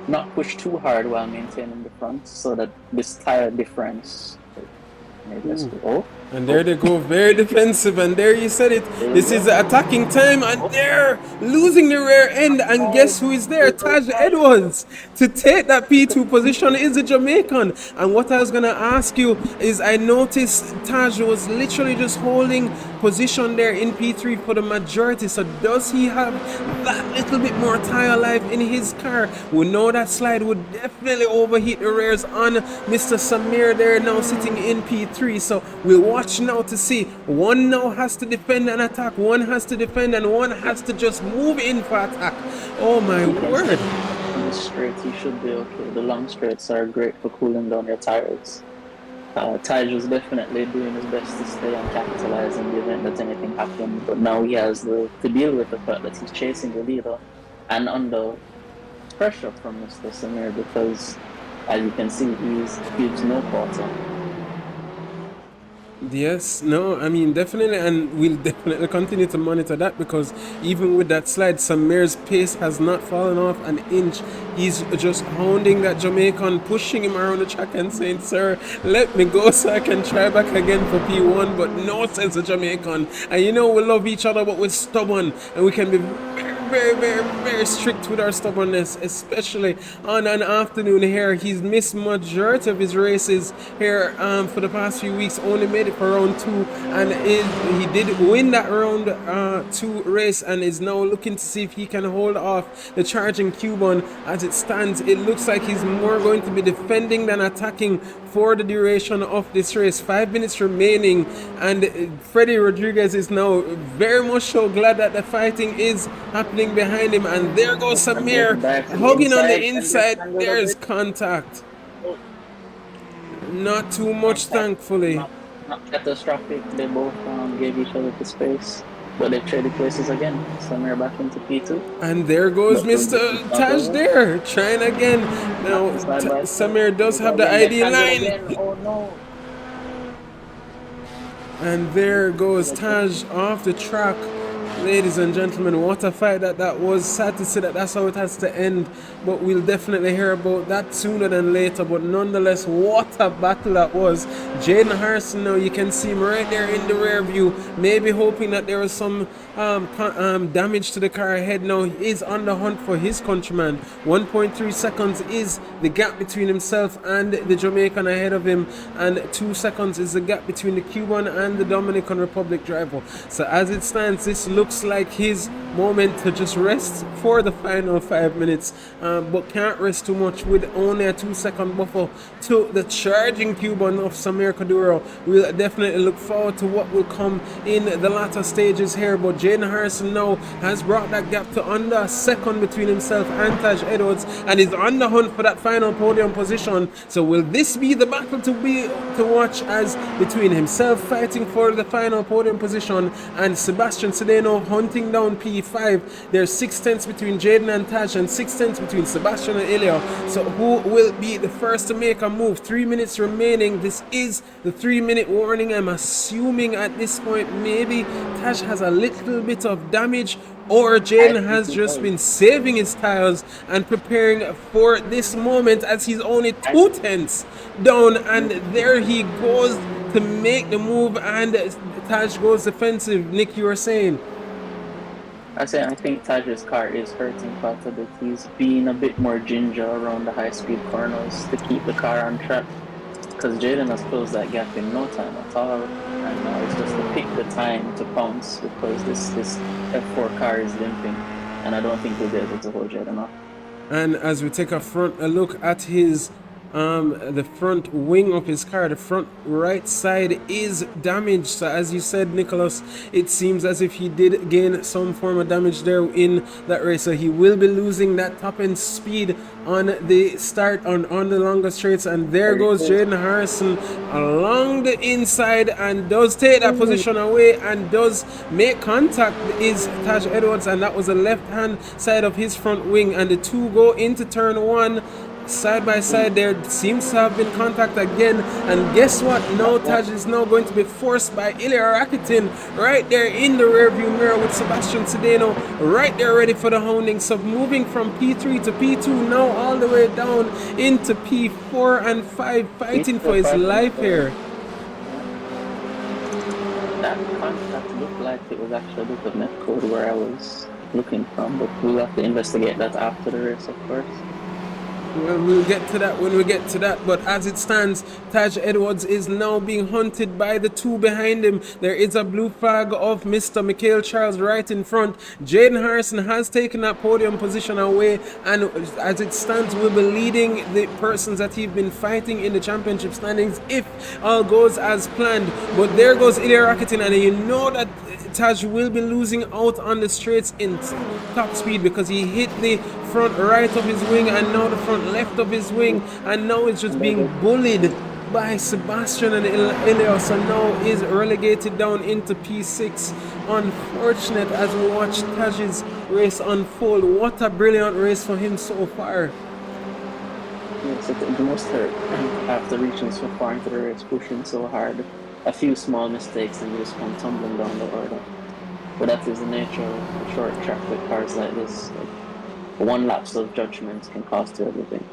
not push too hard while maintaining the front, so that this tire difference. Maybe let's go. And there they go, very defensive, and there you said it. This is the attacking time, and they're losing the rear end, and guess who is there? Taj Edwards to take that P2 position is a Jamaican. And what I was gonna ask you is, I noticed Taj was literally just holding position there in P3 for the majority. So does he have that little bit more tire life in his car? We know that slide would definitely overheat the rears on Mr. Samir there, now sitting in P3. So we'll watch now to see. One now has to defend and attack, one has to defend, and one has to just move in for attack. Oh my word. On the straight, he should be okay. The long straights are great for cooling down your tires. Taj was definitely doing his best to stay and capitalize in the event that anything happened, but now he has to deal with the fact that he's chasing the leader and under pressure from Mr. Samir, because as you can see, he gives no quarter. Yes, no, I mean, definitely, and we'll definitely continue to monitor that, because even with that slide, Samir's pace has not fallen off an inch. He's just hounding that Jamaican, pushing him around the track and saying, "Sir, let me go so I can try back again for P1, but no," says the Jamaican. And you know, we love each other, but we're stubborn, and we can be very strict with our stubbornness, especially on an afternoon here. He's missed majority of his races here for the past few weeks, only made it for round 2, and he did win that round 2 race, and is now looking to see if he can hold off the charging Cuban. As it stands, it looks like he's more going to be defending than attacking for the duration of this race. 5 minutes remaining, and Freddie Rodriguez is now very much so glad that the fighting is happening behind him. And there goes Samir hugging on the inside. There's contact. Not too much, thankfully. Not catastrophic. They both gave each other the space, but they've traded places again. Samir back into P2. And there goes Mr. Taj there, trying again. Now, Samir does have the ID line. Oh no. And there goes Taj off the track. Ladies and gentlemen, what a fight that was. Sad to say that that's how it has to end, but we'll definitely hear about that sooner than later. But nonetheless, what a battle that was. Jaden Harrison, now you can see him right there in the rear view, maybe hoping that there was some damage to the car ahead. Now he is on the hunt for his countryman. 1.3 seconds is the gap between himself and the Jamaican ahead of him, and 2 seconds is the gap between the Cuban and the Dominican Republic driver. So as it stands, this looks like his moment to just rest for the final 5 minutes, but can't rest too much with only a 2-second buffer to the charging Cuban of Samir Kaduro. We'll definitely look forward to what will come in the latter stages here, but Jaden Harrison now has brought that gap to under a second between himself and Taj Edwards, and is on the hunt for that final podium position. So will this be the battle to watch, as between himself fighting for the final podium position and Sebastian Sedeno hunting down P5? There's 6 tenths between Jaden and Taj and 6 tenths between Sebastian and Ilya. So who will be the first to make a move? 3 minutes remaining. This is the 3-minute warning. I'm assuming at this point maybe Taj has a little bit of damage, or Jaden has just been saving his tires and preparing for this moment, as he's only 2 tenths down, and there he goes to make the move, and Taj goes defensive. Nick, you were saying? I think Taj's car is hurting quite a bit. He's being a bit more ginger around the high-speed corners to keep the car on track, because Jaden has closed that gap in no time at all, and now it's just to pick the time to pounce, because this F4 car is limping, and I don't think he'll be able to hold Jaden off. And as we take a look at his the front wing of his car, the front right side is damaged. So as you said, Nicholas, it seems as if he did gain some form of damage there in that race, so he will be losing that top end speed on the start on the longer straights. And there goes Jaden Harrison along the inside and does take that position away and does make contact is Taj Edwards, and that was the left hand side of his front wing, and the two go into turn 1 side by side. There seems to have been contact again, and guess what? Now Taj is now going to be forced by Ilya Rakitin right there in the rear view mirror with Sebastian Sedeno right there ready for the hounding. So moving from P3 to P2, now all the way down into P4 and 5, fighting for his life here. That contact looked like it was actually a bit of net code where I was looking from, but we'll have to investigate that after the race, of course. Well, we'll get to that when we get to that, but as it stands, Taj Edwards is now being hunted by the two behind him. There is a blue flag of Mr. Mikhail Charles right in front. Jaden Harrison has taken that podium position away, and as it stands, will be leading the persons that he've been fighting in the championship standings if all goes as planned. But there goes Ilya Rakitin, and you know that Taj will be losing out on the straights in top speed because he hit the front right of his wing and now the front left of his wing, and now it's just being bullied by Sebastian and Ilya, so now is relegated down into P6. Unfortunate as we watch Taj's race unfold. What a brilliant race for him so far. Yes, it must hurt after reaching so far into the race, pushing so hard. A few small mistakes and you just come tumbling down the order. But that is the nature of a short track with cars like this. Like, one lapse of judgment can cost you everything.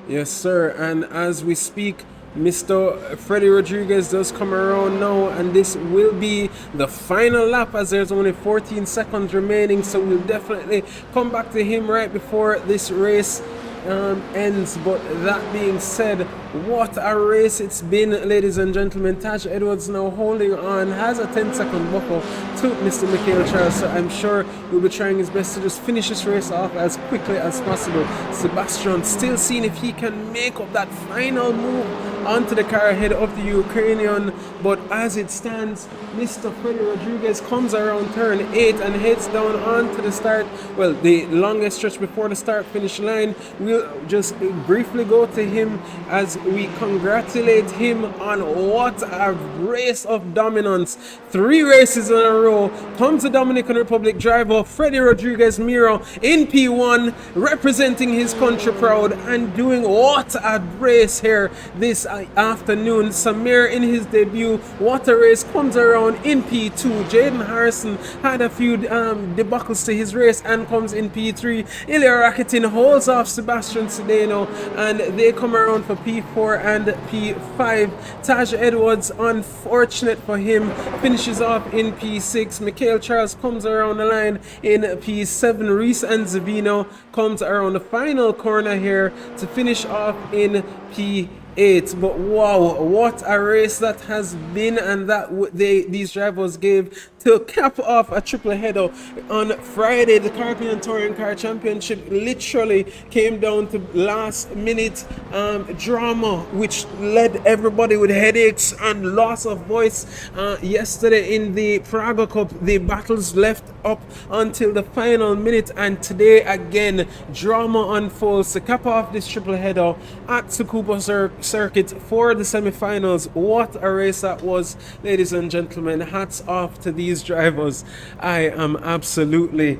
Yes, sir. And as we speak, Mr. Freddy Rodriguez does come around now, and this will be the final lap as there's only 14 seconds remaining. So we'll definitely come back to him right before this race ends. But that being said, what a race it's been, ladies and gentlemen. Taj Edwards now holding on, has a 10-second buffer to Mr. Mikhail Charles, so I'm sure he'll be trying his best to just finish this race off as quickly as possible. Sebastian still seeing if he can make up that final move onto the car ahead of the Ukrainian, but as it stands, Mr. Freddy Rodriguez comes around turn 8 and heads down onto the start, well, the longest stretch before the start finish line. We'll just briefly go to him as we congratulate him on what a race of dominance. 3 races in a row. Comes the Dominican Republic driver Freddy Rodriguez Miro in P1, representing his country proud and doing what a race here this afternoon. Samir in his debut, what a race, comes around in P2. Jaden Harrison had a few debacles to his race and comes in P3. Ilya Rakitin holds off Sebastian Sedeno and they come around for P4 and P5. Taj Edwards, unfortunate for him, finishes off in P6. Mikhail Charles comes around the line in P7. Reese and Zavino comes around the final corner here to finish off in P8. 8. But wow, what a race that has been, and that these drivers gave to cap off a triple header on Friday. The Caribbean Touring Car Championship literally came down to last minute drama, which led everybody with headaches and loss of voice. Yesterday in the Praga Cup, the battles left up until the final minute, and today again drama unfolds to cap off this triple header at Tsukuba Circuit for the semi-finals. What a race that was, ladies and gentlemen. Hats off to these drivers. I am absolutely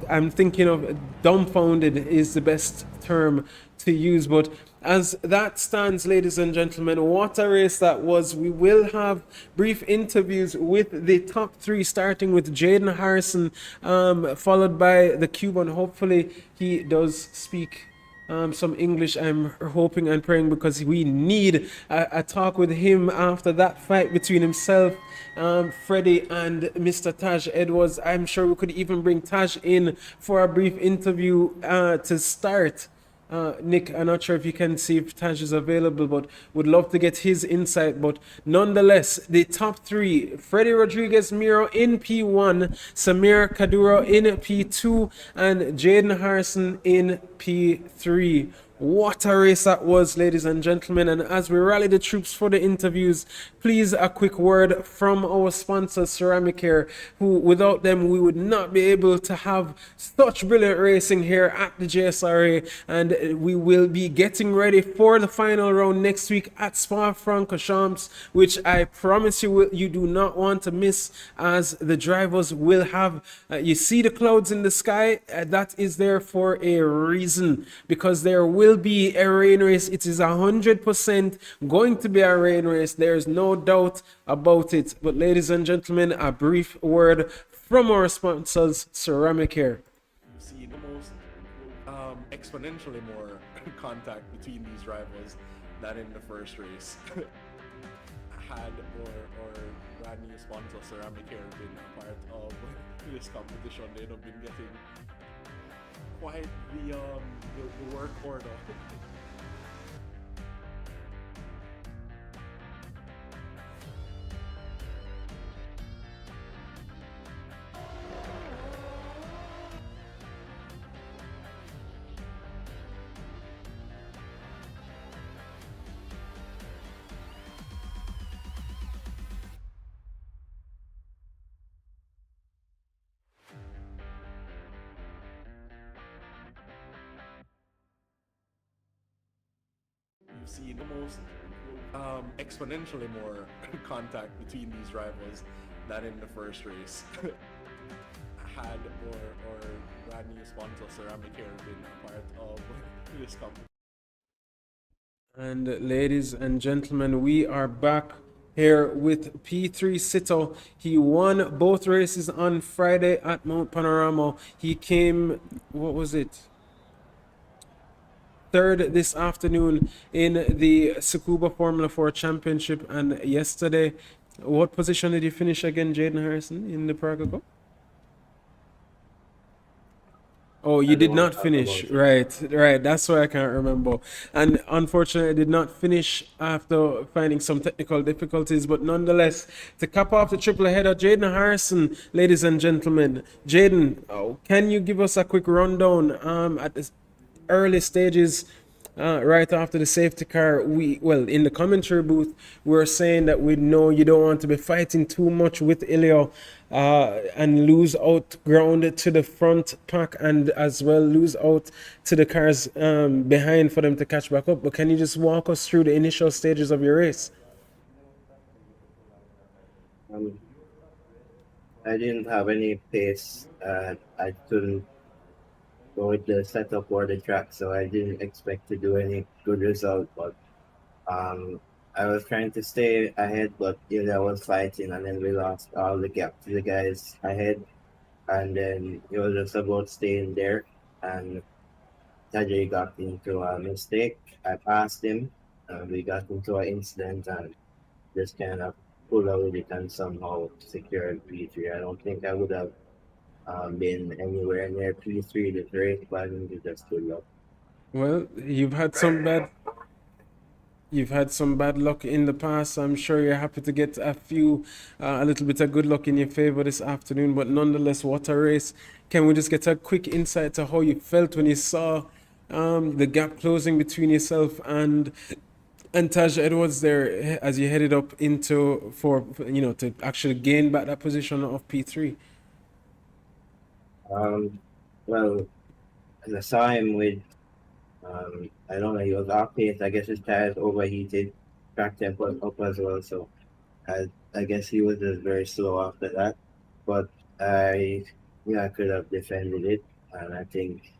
I'm thinking of dumbfounded is the best term to use, but as that stands, ladies and gentlemen, what a race that was. We will have brief interviews with the top 3, starting with Jaden Harrison, followed by the Cuban. Hopefully he does speak some English. I'm hoping and praying, because we need a talk with him after that fight between himself, Freddie, and Mr. Taj Edwards. I'm sure we could even bring Taj in for a brief interview to start. Nick, I'm not sure if you can see if Taj is available, but would love to get his insight. But nonetheless, the top 3, Freddie Rodriguez Miro in P1, Samir Kadura in P2, and Jaden Harrison in P3. What a race that was, ladies and gentlemen. And as we rally the troops for the interviews, please a quick word from our sponsor, Ceramicare, who without them we would not be able to have such brilliant racing here at the JSRA. And we will be getting ready for the final round next week at Spa-Francorchamps, which I promise you do not want to miss, as the drivers will have, you see the clouds in the sky, that is there for a reason, because there will be a rain race. It is 100% going to be a rain race. There's no doubt about it. But ladies and gentlemen, a brief word from our sponsors, Ceramicare. You see the most exponentially more contact between these rivals than in the first race. Had or brand new sponsor Ceramicare been a part of this competition, they'd have been getting quite the work order. You see the most exponentially more contact between these rivals than in the first race. Had or brand new sponsor Ceramicare been a part of this company. And ladies and gentlemen, we are back here with P3 Sito. He won both races on Friday at Mount Panorama. He came, what was it? 3rd this afternoon in the Tsukuba Formula 4 Championship. And yesterday, what position did you finish again, Jaden Harrison, in the Praga Cup? Oh, you did not finish. Right. That's why I can't remember. And unfortunately, I did not finish after finding some technical difficulties. But nonetheless, to cap off the triple header, Jaden Harrison, ladies and gentlemen. Jaden, can you give us a quick rundown at the early stages? Right after the safety car, in the commentary booth, we're saying that we know you don't want to be fighting too much with Ilio and lose out ground to the front pack, and as well lose out to the cars behind for them to catch back up. But can you just walk us through the initial stages of your race? I didn't have any pace. I couldn't go with the setup or the track, so I didn't expect to do any good result. But I was trying to stay ahead, but I was fighting, and then we lost all the gap to the guys ahead, and then it was just about staying there. And Tajay got into a mistake. I passed him, and we got into an incident, and just kind of pulled out with it and somehow secured P3. I don't think I would have been anywhere near P3 this race, but I think it's just good luck. Well, you've had some bad you've had some bad luck in the past. I'm sure you're happy to get a little bit of good luck in your favor this afternoon. But nonetheless, what a race! Can we just get a quick insight to how you felt when you saw the gap closing between yourself and Taj Edwards there as you headed up into to actually gain back that position of P3? Well, as I saw him with, I don't know, he was off pace. I guess his tires overheated, track tempo was up as well. So I guess he was just very slow after that. But I could have defended it, and I think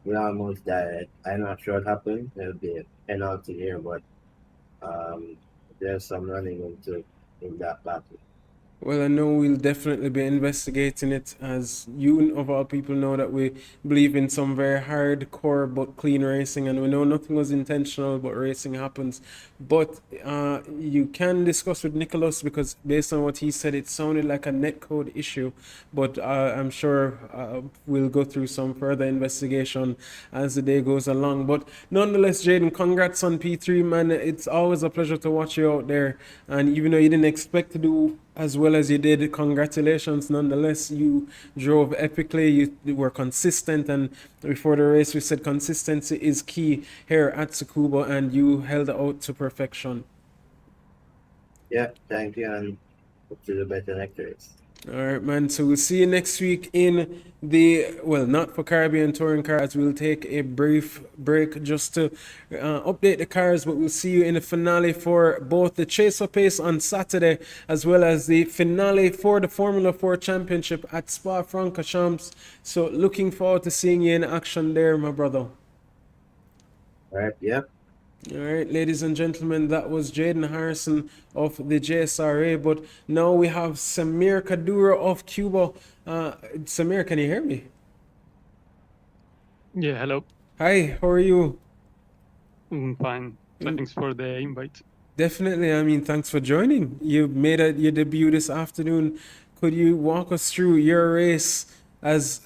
we almost died. I'm not sure what happened. There'll be a penalty here, but there's some running in that battle. Well, I know we'll definitely be investigating it, as you of all people know that we believe in some very hardcore but clean racing, and we know nothing was intentional, but racing happens. But you can discuss with Nicholas, because based on what he said, it sounded like a netcode issue. But I'm sure we'll go through some further investigation as the day goes along. But nonetheless, Jaden, congrats on P3, man. It's always a pleasure to watch you out there. And even though you didn't expect to do as well as you did, congratulations nonetheless. You drove epically, you were consistent, and before the race we said consistency is key here at Tsukuba, and you held out to perfection. Yeah, thank you, and hope to do better next race. All right, man. So we'll see you next week in not for Caribbean Touring Cars. We'll take a brief break just to update the cars, but we'll see you in the finale for both the Chaser Pace on Saturday, as well as the finale for the Formula 4 Championship at Spa-Francorchamps. So looking forward to seeing you in action there, my brother. All right, yeah. All right, ladies and gentlemen, that was Jaden Harrison of the JSRA. But now we have Samir Kadura of Cuba. Samir, can you hear me? Yeah, hello. Hi, how are you? Fine. Thanks for the invite. Definitely. I mean, thanks for joining. You made your debut this afternoon. Could you walk us through your race, as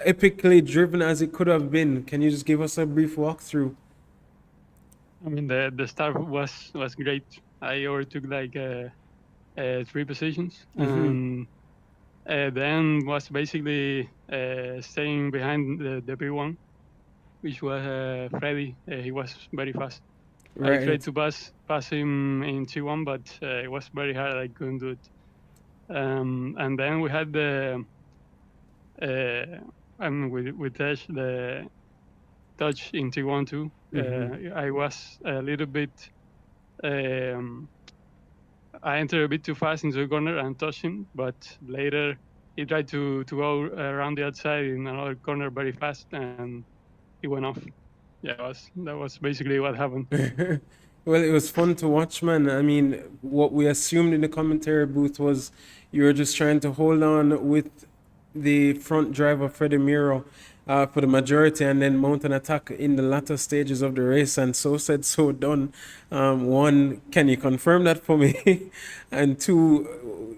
epically driven as it could have been? Can you just give us a brief walkthrough? I mean, the start was great. I overtook like 3 positions, and the end was basically staying behind the P1, which was Freddy. He was very fast. Right. I tried to pass him in T1, but it was very hard. I couldn't do it. And then we had with Tesh, the touch in T1 too. I was a little bit. I entered a bit too fast into the corner and touched him, but later he tried to go around the outside in another corner very fast, and he went off. Yeah, that was basically what happened. Well, it was fun to watch, man. I mean, what we assumed in the commentary booth was you were just trying to hold on with the front driver, Freddie Miro, for the majority, and then mount an attack in the latter stages of the race. And so said, so done. One, can you confirm that for me? And two,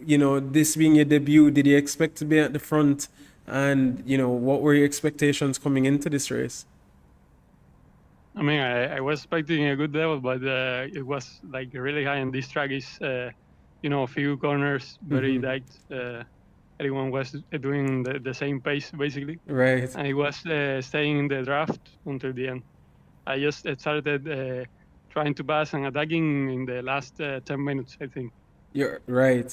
this being your debut, did you expect to be at the front? And, what were your expectations coming into this race? I mean, I was expecting a good level, but it was like really high, and this track is, a few corners, very tight. Everyone was doing the same pace, basically. Right. And it was staying in the draft until the end. I just started trying to pass and attacking in the last 10 minutes, I think. You're right.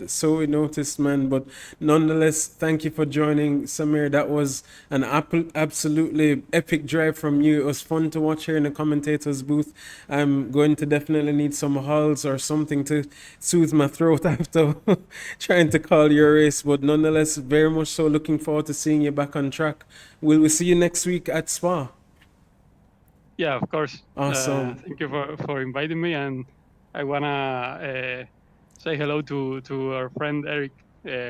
So we noticed, man. But nonetheless, thank you for joining, Samir. That was an absolutely epic drive from you. It was fun to watch here in the commentator's booth. I'm going to definitely need some hulls or something to soothe my throat after trying to call your race. But nonetheless, very much so looking forward to seeing you back on track. Will we see you next week at Spa? Yeah, of course. Awesome. Thank you for inviting me, and I wanna say hello to our friend Eric,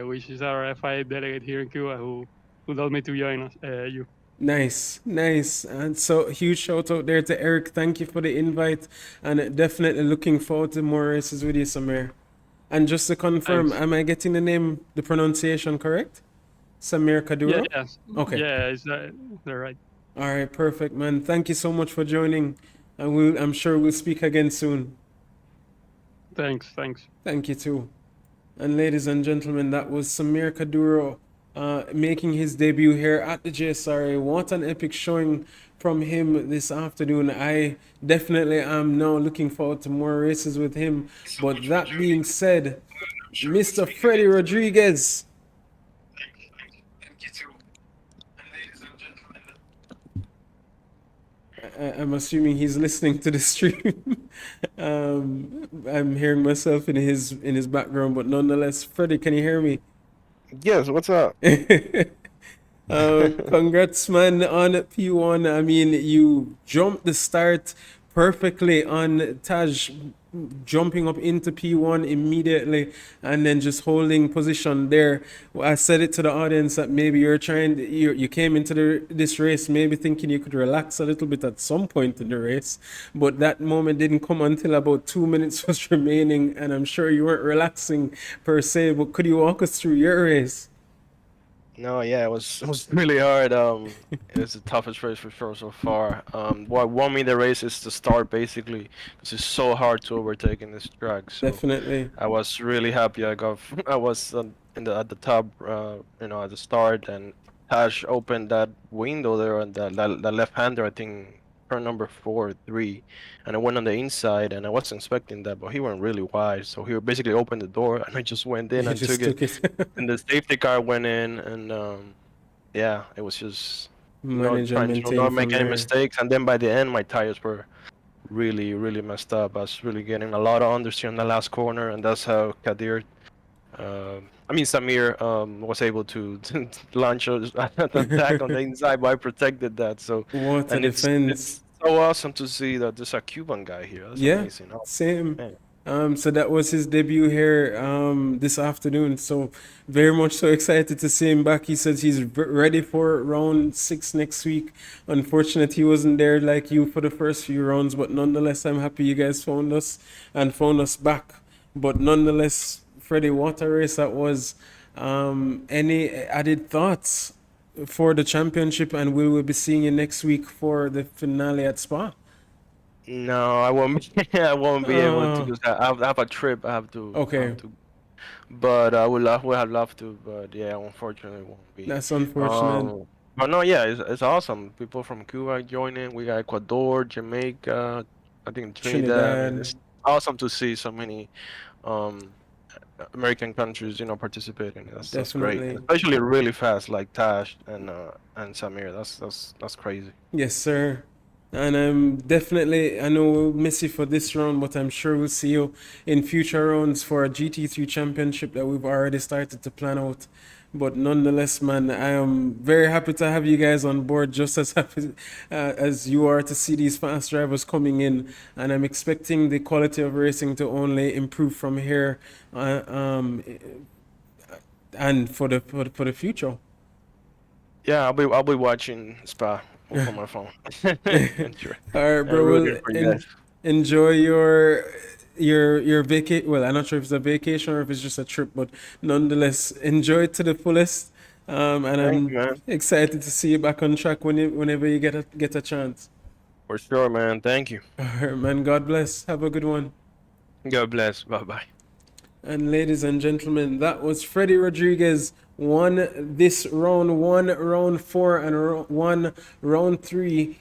which is our FIA delegate here in Cuba, who told me to join us, you. Nice. And so huge shout out there to Eric. Thank you for the invite, and definitely looking forward to more races with you, Samir. And just to confirm, am I getting the pronunciation correct? Samir Kadura? Yes. Okay. Yeah, they're right. All right, perfect, man. Thank you so much for joining. and I'm sure we'll speak again soon. Thanks. Thank you too. And ladies and gentlemen, that was Samir Kaduro making his debut here at the JSRA. What an epic showing from him this afternoon. I definitely am now looking forward to more races with him. But that being said, Mr. Freddie Rodriguez. Thank you too. And ladies and gentlemen. I'm assuming he's listening to the stream. I'm hearing myself in his background, but nonetheless, Freddie, can you hear me? Yes, what's up? Congrats, man, on P1. I mean, you jumped the start perfectly on Taj, jumping up into P1 immediately and then just holding position there. I said it to the audience that maybe you came into this race maybe thinking you could relax a little bit at some point in the race, but that moment didn't come until about 2 minutes was remaining, and I'm sure you weren't relaxing per se. But could you walk us through your race? No, yeah, it was really hard. It was the toughest race for sure so far. What won me the race is the start basically, because it's so hard to overtake in this track. So Definitely. I was really happy. I was at the top, at the start, and Tash opened that window there on that left-hander, I think, turn number 4-3, and I went on the inside, and I wasn't expecting that, but he went really wide, so he basically opened the door, and I just went in You and just took it. it. And the safety car went in, and yeah, it was just Manage and trying to maintain not from make any there. mistakes. And then by the end, my tires were really, really messed up. I was really getting a lot of understeer in the last corner, and that's how Samir was able to launch an attack on the inside, but I protected that. So, What a and defense. it's so awesome to see that there's a Cuban guy here. That's Yeah, amazing. Oh, same. man. So that was his debut here this afternoon. So very much so excited to see him back. He says he's ready for round 6 next week. Unfortunately, he wasn't there like you for the first few rounds, but nonetheless, I'm happy you guys found us back. But nonetheless, Freddie, what a race that was. Any added thoughts for the championship, and we will be seeing you next week for the finale at Spa? No, I won't. I won't be able to Oh. because I have a trip. I have to. Okay. But I would have loved to. But yeah, unfortunately, it won't be. That's unfortunate. But no, yeah, it's awesome. People from Cuba joining. We got Ecuador, Jamaica, I think Trinidad. I mean, Trinidad. it's awesome to see so many American countries, participating. That's great. Definitely. Especially really fast, like Tash and Samir. That's crazy. Yes, sir. And I know we'll miss you for this round, but I'm sure we'll see you in future rounds for a GT3 championship that we've already started to plan out. But nonetheless, man, I am very happy to have you guys on board, just as happy as you are to see these fast drivers coming in. And I'm expecting the quality of racing to only improve from here and for the future. Yeah, I'll be watching Spa on my phone. All right, bro. Rooting for you guys. Enjoy your vacation. Well, I'm not sure if it's a vacation or if it's just a trip, but nonetheless, enjoy it to the fullest. And Thank I'm you, man. excited to see you back on track whenever you get a chance. For sure, man. Thank you. All right, man. God bless. Have a good one. God bless. Bye bye. And ladies and gentlemen, that was Freddie Rodriguez. Won this round 1, round 4, and round 3.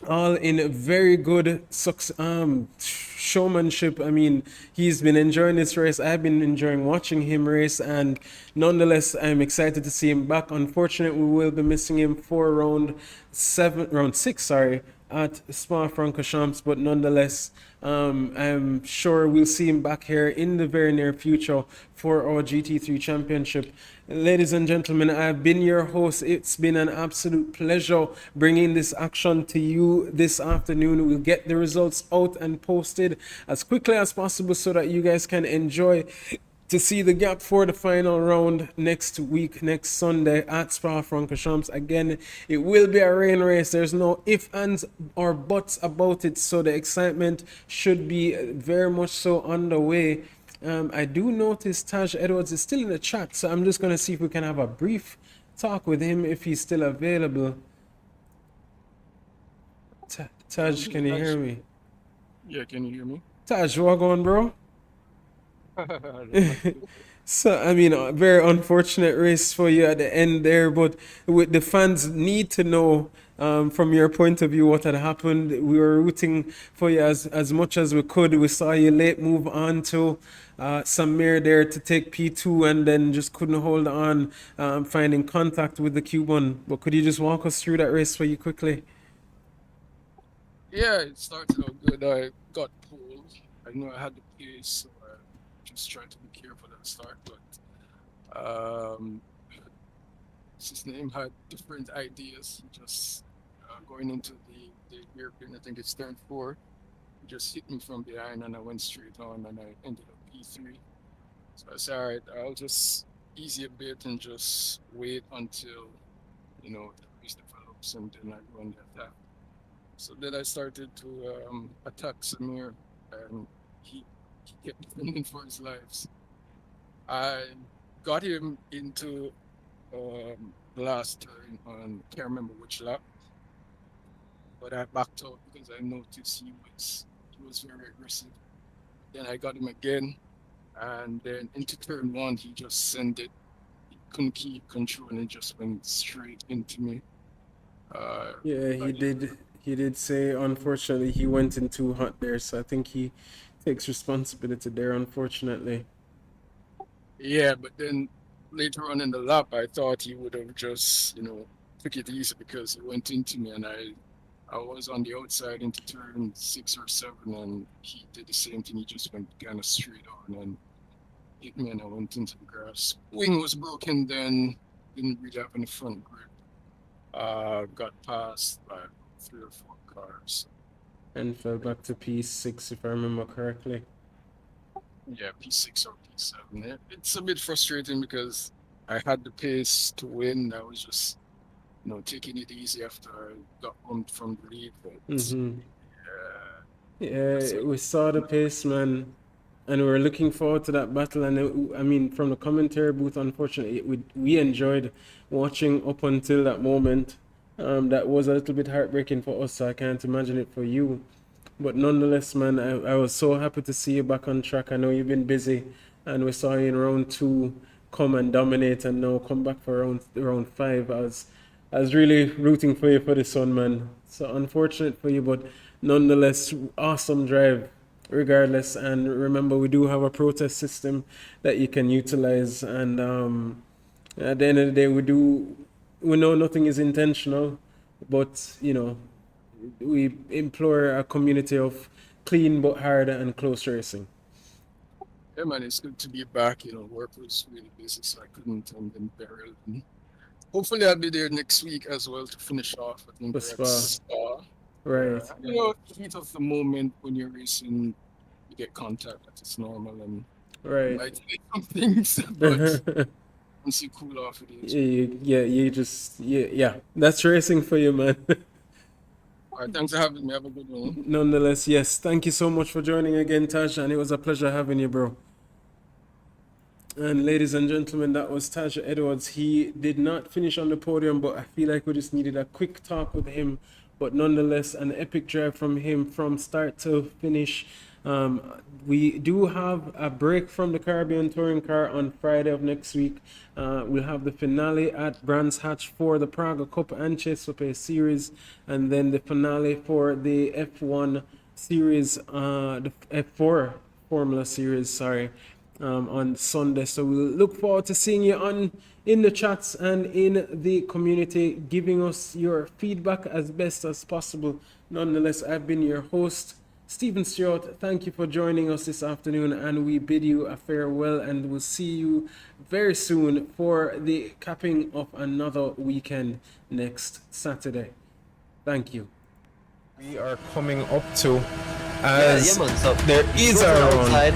All in very good showmanship. I mean, he's been enjoying this race. I've been enjoying watching him race, and nonetheless, I'm excited to see him back. Unfortunately, we will be missing him for round 6, at Spa-Francorchamps, but nonetheless, I'm sure we'll see him back here in the very near future for our GT3 championship. Ladies and gentlemen, I've been your host. It's been an absolute pleasure bringing this action to you this afternoon. We'll get the results out and posted as quickly as possible so that you guys can enjoy to see the gap for the final round next week, next Sunday at Spa-Francorchamps. Again, it will be a rain race. There's no ifs, ands, or buts about it, so the excitement should be very much so underway. I do notice Taj Edwards is still in the chat, so I'm just going to see if we can have a brief talk with him if he's still available. Taj, can you hear me? Yeah, can you hear me? Taj, what going, bro? So, I mean, a very unfortunate race for you at the end there, but with the fans need to know from your point of view what had happened. We were rooting for you as much as we could. We saw you late move on to Samir there to take P2 and then just couldn't hold on, finding contact with the Cuban. But could you just walk us through that race for you quickly? Yeah, it started out good. I got pulled. I know I had the pace, so I just tried to be careful at the start. But his name had different ideas. Just going into the European, I think it's turn 4. He just hit me from behind, and I went straight on, and I ended up P3. So I said, all right, I'll just ease a bit and just wait until the race develops, and then I go on the attack. So then I started to attack Samir, and he kept defending for his lives. I got him into the last turn on, can't remember which lap, but I backed out because I noticed he was very aggressive. Then I got him again, and then into turn 1 he just sent it. He couldn't keep control, and it just went straight into me. Yeah, he did. He did say, unfortunately, he went in too hot there, so I think he takes responsibility there, unfortunately. Yeah, but then later on in the lap, I thought he would have just, took it easy because he went into me, and I was on the outside into turn 6 or 7, and he did the same thing. He just went kind of straight on and hit me, and I went into the grass. Wing was broken, then didn't really have any front grip. Got passed by 3 or 4 cars. And fell back to P6, if I remember correctly. Yeah, P6 or P7. It's a bit frustrating because I had the pace to win. I was just, taking it easy after I got bumped from the lead. But yeah, we saw the pace, man, and we were looking forward to that battle. And I mean, from the commentary booth, unfortunately, we enjoyed watching up until that moment. That was a little bit heartbreaking for us, so I can't imagine it for you. But nonetheless, man, I was so happy to see you back on track. I know you've been busy, and we saw you in round 2 come and dominate, and now come back for round 5. I was really rooting for you for this one, man. So unfortunate for you, but nonetheless, awesome drive regardless. And remember, we do have a protest system that you can utilize, and at the end of the day, we know nothing is intentional, but we implore a community of clean but hard and close racing. Yeah, man, it's good to be back. Work was really busy, so I couldn't attend in Beryl. Hopefully, I'll be there next week as well to finish off. I think The we're at Spa. Right. Heat of the moment when you're racing, you get contact. That's normal, and Right. might take some things, but once you cool off, it is. Yeah, that's racing for you, man. All right, thanks for having me. Have a good one. Nonetheless, yes, thank you so much for joining again, Taj, and it was a pleasure having you, bro. And ladies and gentlemen, that was Taj Edwards. He did not finish on the podium, but I feel like we just needed a quick talk with him. But nonetheless, an epic drive from him from start to finish. We do have a break from the Caribbean Touring Car on Friday of next week. We'll have the finale at Brands Hatch for the Praga Cup and Chase Pace Series, and then the finale for the F1 Series, the F4 Formula Series, sorry, on Sunday. So we'll look forward to seeing you in the chats and in the community, giving us your feedback as best as possible. Nonetheless, I've been your host, Stephen Stewart. Thank you for joining us this afternoon, and we bid you a farewell, and we'll see you very soon for the capping of another weekend next Saturday. Thank you. We are coming up to as man, so there is a run. outside.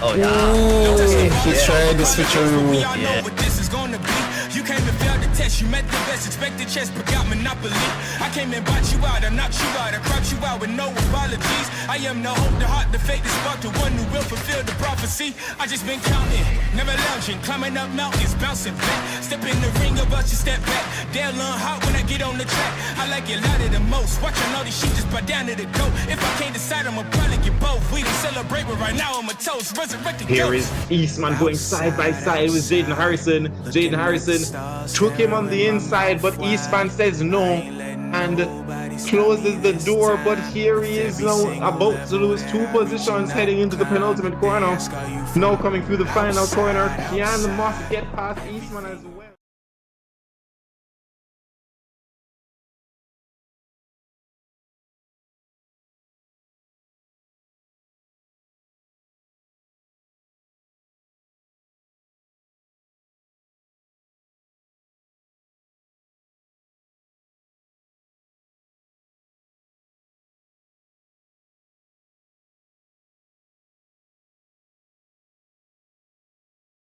Oh yeah. He tried the switcheroo. We all know what this is gonna be. You came and failed the test, you met the best, expected chess, but got monopoly. I came and bought you out, I knocked you out, I crouched you out with no apologies. I am the hope, the heart, the fate, the spark, the one who will fulfill the prophecy. I just been counting, never lounging, climbing up mountains, bouncing back. Step in the ring, about you step back. They'll learn hot when I get on the track. I like like it louder than most. Watching all these shit just bow down to the goat. If I can't decide, I'ma probably get both. We didn't celebrate, but right now I'm a toast. Resurrected Here is Eastman going side by side with Jaden Harrison. Jaden Harrison took him on the inside, but Eastman says no and closes the door. But here he is now about to lose 2 positions heading into the penultimate corner. Now coming through the final corner, Kian Moss get past Eastman as well.